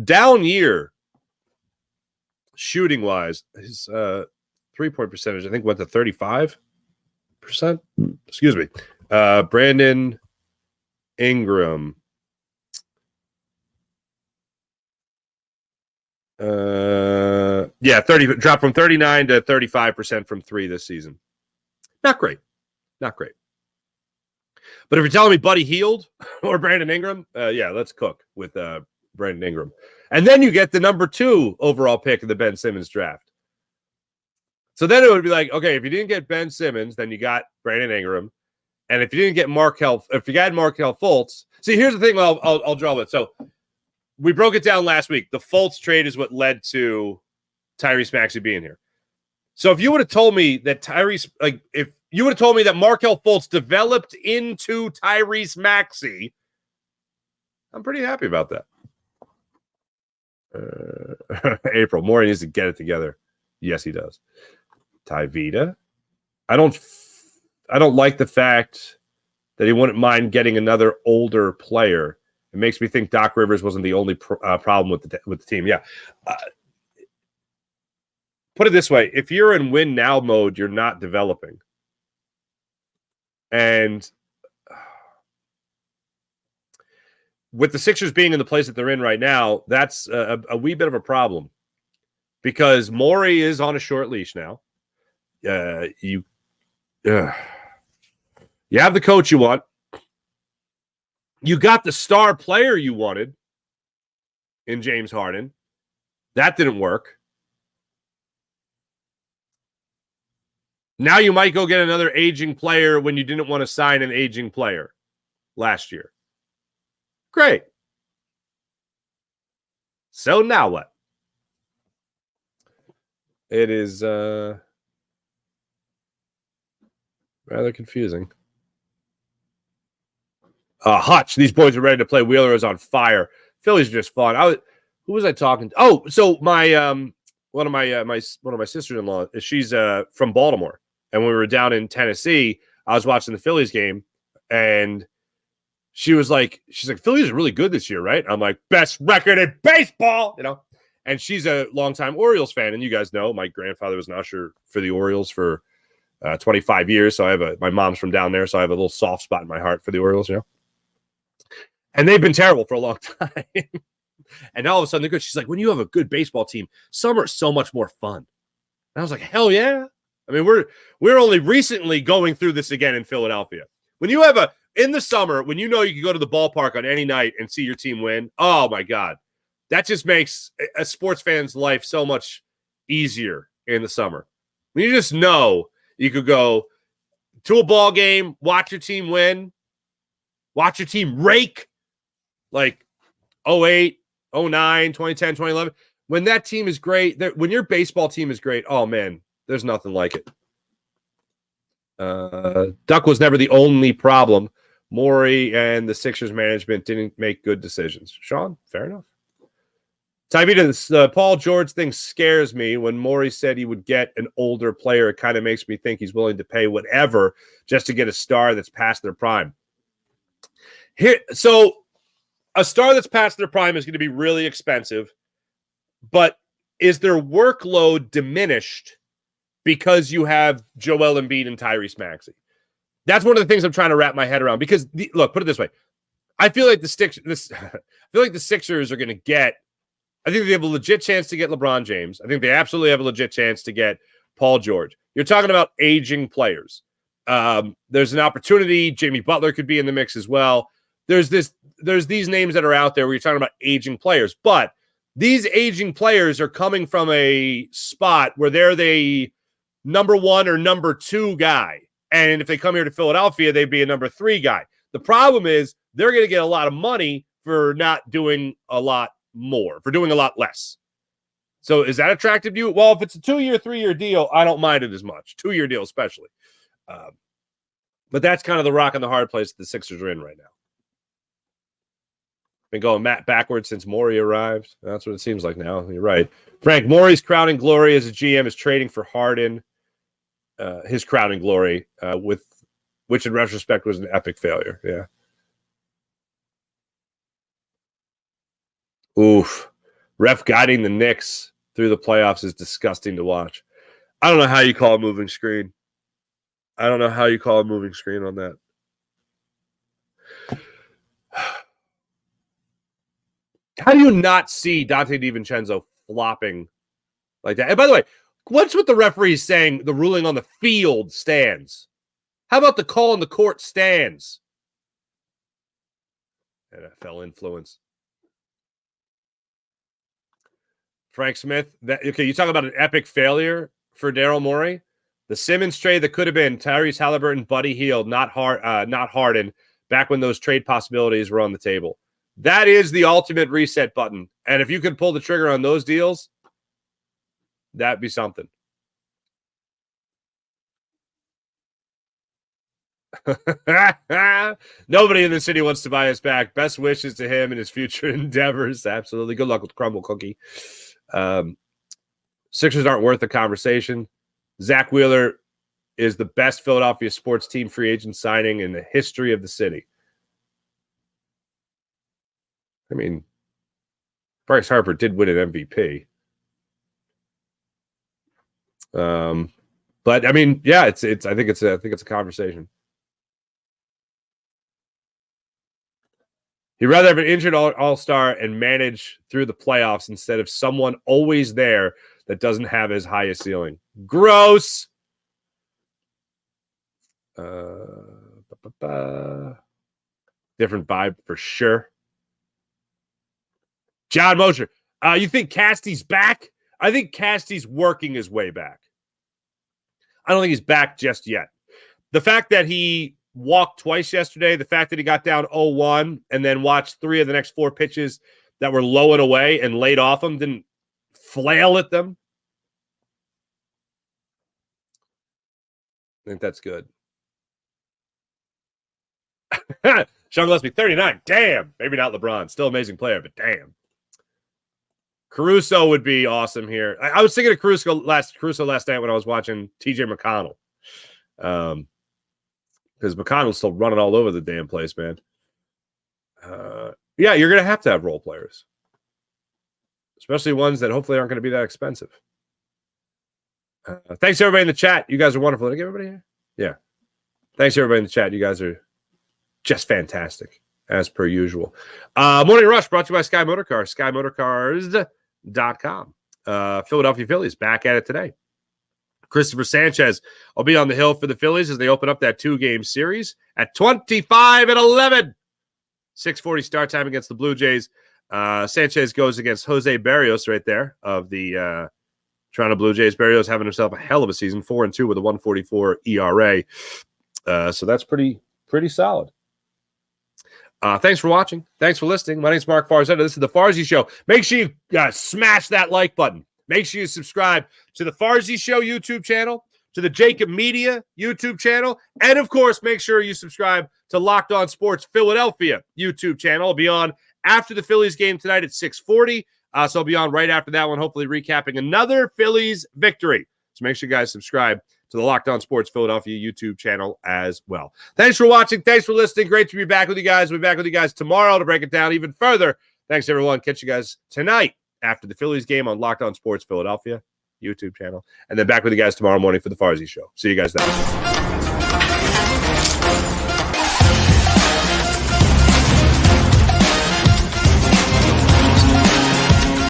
Down year, shooting-wise, his three-point percentage, I think, went to 35%. Excuse me. Brandon Ingram. Yeah, 30 dropped from 39 to 35% from three this season. Not great. Not great. But if you're telling me Buddy Hield or Brandon Ingram, yeah, let's cook with Brandon Ingram. And then you get the number 2 overall pick in the Ben Simmons draft. So then it would be like, okay, if you didn't get Ben Simmons, then you got Brandon Ingram. And if you didn't get if you got Markelle Fultz, see, here's the thing I'll draw with. So we broke it down last week. The Fultz trade is what led to Tyrese Maxey being here. So if you would have told me that if you would have told me that Markelle Fultz developed into Tyrese Maxey, I'm pretty happy about that. April, Morey needs to get it together. Yes, he does. Ty Vita. I don't like the fact that he wouldn't mind getting another older player. It makes me think Doc Rivers wasn't the only problem with the team. Yeah. Put it this way. If you're in win now mode, you're not developing. And with the Sixers being in the place that they're in right now, that's a wee bit of a problem. Because Morey is on a short leash now. You have the coach you want. You got the star player you wanted in James Harden. That didn't work. Now you might go get another aging player when you didn't want to sign an aging player last year. Great. So now what? It is rather confusing. Hutch, these boys are ready to play. Wheeler is on fire. Phillies are just fun. Who was I talking to? Oh, so my one of my sisters-in-law, she's from Baltimore, and when we were down in Tennessee, I was watching the Phillies game, and she's like, Phillies are really good this year, right? I'm like, best record in baseball, you know. And she's a longtime Orioles fan, and you guys know my grandfather was an usher for the Orioles for 25 years. So my mom's from down there, so I have a little soft spot in my heart for the Orioles, you know. And they've been terrible for a long time. And all of a sudden they're good. She's like, when you have a good baseball team, summer is so much more fun. And I was like, hell yeah. I mean, we're only recently going through this again in Philadelphia. When you have in the summer, when you know you can go to the ballpark on any night and see your team win, oh my God. That just makes a sports fan's life so much easier in the summer. When you just know you could go to a ball game, watch your team win, watch your team rake like 08, 09, 2010, 2011. When that team is great, when your baseball team is great, oh man, there's nothing like it. Duck was never the only problem. Morey and the Sixers management didn't make good decisions. Sean, fair enough. Tybee, Paul George thing scares me. When Morey said he would get an older player, it kind of makes me think he's willing to pay whatever just to get a star that's past their prime. So a star that's past their prime is going to be really expensive, but is their workload diminished because you have Joel Embiid and Tyrese Maxey? That's one of the things I'm trying to wrap my head around. Because look, put it this way: I feel like the Sixers are going to get. I think they have a legit chance to get LeBron James. I think they absolutely have a legit chance to get Paul George. You're talking about aging players. There's an opportunity. Jimmy Butler could be in the mix as well. There's these names that are out there where you're talking about aging players, but these aging players are coming from a spot where they're the number 1 or number 2 guy. And if they come here to Philadelphia, they'd be a number 3 guy. The problem is they're going to get a lot of money for not doing a lot more, for doing a lot less. So is that attractive to you? Well, if it's a 2-year, 3-year deal, I don't mind it as much. 2-year deal especially. But that's kind of the rock and the hard place the Sixers are in right now. Been going backwards since Morey arrived. That's what it seems like now. You're right. Frank, Morey's crowning glory as a GM is trading for Harden. His crowning glory, which in retrospect was an epic failure. Yeah. Oof. Ref guiding the Knicks through the playoffs is disgusting to watch. I don't know how you call a moving screen. I don't know how you call a moving screen on that. How do you not see Dante DiVincenzo flopping like that? And by the way, what's with the referees saying the ruling on the field stands? How about the call on the court stands? NFL influence. Frank Smith. Okay, you talk about an epic failure for Daryl Morey. The Simmons trade that could have been Tyrese Halliburton, Buddy Hield, not Harden, back when those trade possibilities were on the table. That is the ultimate reset button. And if you could pull the trigger on those deals, that'd be something. Nobody in the city wants to buy us back. Best wishes to him and his future endeavors. Absolutely. Good luck with Crumble Cookie. Sixers aren't worth the conversation. Zach Wheeler is the best Philadelphia sports team free agent signing in the history of the city. I mean, Bryce Harper did win an MVP. But I mean, yeah, I think it's a conversation. He'd rather have an injured all-star and manage through the playoffs instead of someone always there that doesn't have as high a ceiling. Gross. Different vibe for sure. John Mosher, you think Casty's back? I think Casty's working his way back. I don't think he's back just yet. The fact that he walked twice yesterday, the fact that he got down 0-1 and then watched 3 of the next 4 pitches that were low and away and laid off him, didn't flail at them. I think that's good. Sean Gillespie, 39. Damn. Maybe not LeBron. Still amazing player, but damn. Caruso would be awesome here. I was thinking of Caruso last night when I was watching TJ McConnell. Because McConnell's still running all over the damn place, man. Yeah, you're going to have role players. Especially ones that hopefully aren't going to be that expensive. Thanks, everybody in the chat. You guys are wonderful. Did I get everybody here? Yeah. Thanks, everybody in the chat. You guys are just fantastic, as per usual. Morning Rush brought to you by Sky Motorcars. SkyMotorcars.com. Philadelphia Phillies back at it today. Christopher Sanchez will be on the hill for the Phillies as they open up that 2-game series at 25-11. 6:40 start time against the Blue Jays. Sanchez goes against Jose Berrios right there of the Toronto Blue Jays. Berrios having himself a hell of a season, 4-2 with a 1.44 ERA. So that's pretty solid. Thanks for watching. Thanks for listening. My name's Mark Farzetta. This is the Farzy Show. Make sure you smash that like button. Make sure you subscribe to the Farzy Show YouTube channel, to the Jacob Media YouTube channel, and, of course, make sure you subscribe to Locked On Sports Philadelphia YouTube channel. I'll be on after the Phillies game tonight at 6:40. So I'll be on right after that one, hopefully recapping another Phillies victory. So make sure you guys subscribe to the Locked On Sports Philadelphia YouTube channel as well. Thanks for watching. Thanks for listening. Great to be back with you guys. We'll be back with you guys tomorrow to break it down even further. Thanks, everyone. Catch you guys tonight after the Phillies game on Locked On Sports Philadelphia YouTube channel. And then back with you guys tomorrow morning for the Farzy Show. See you guys then.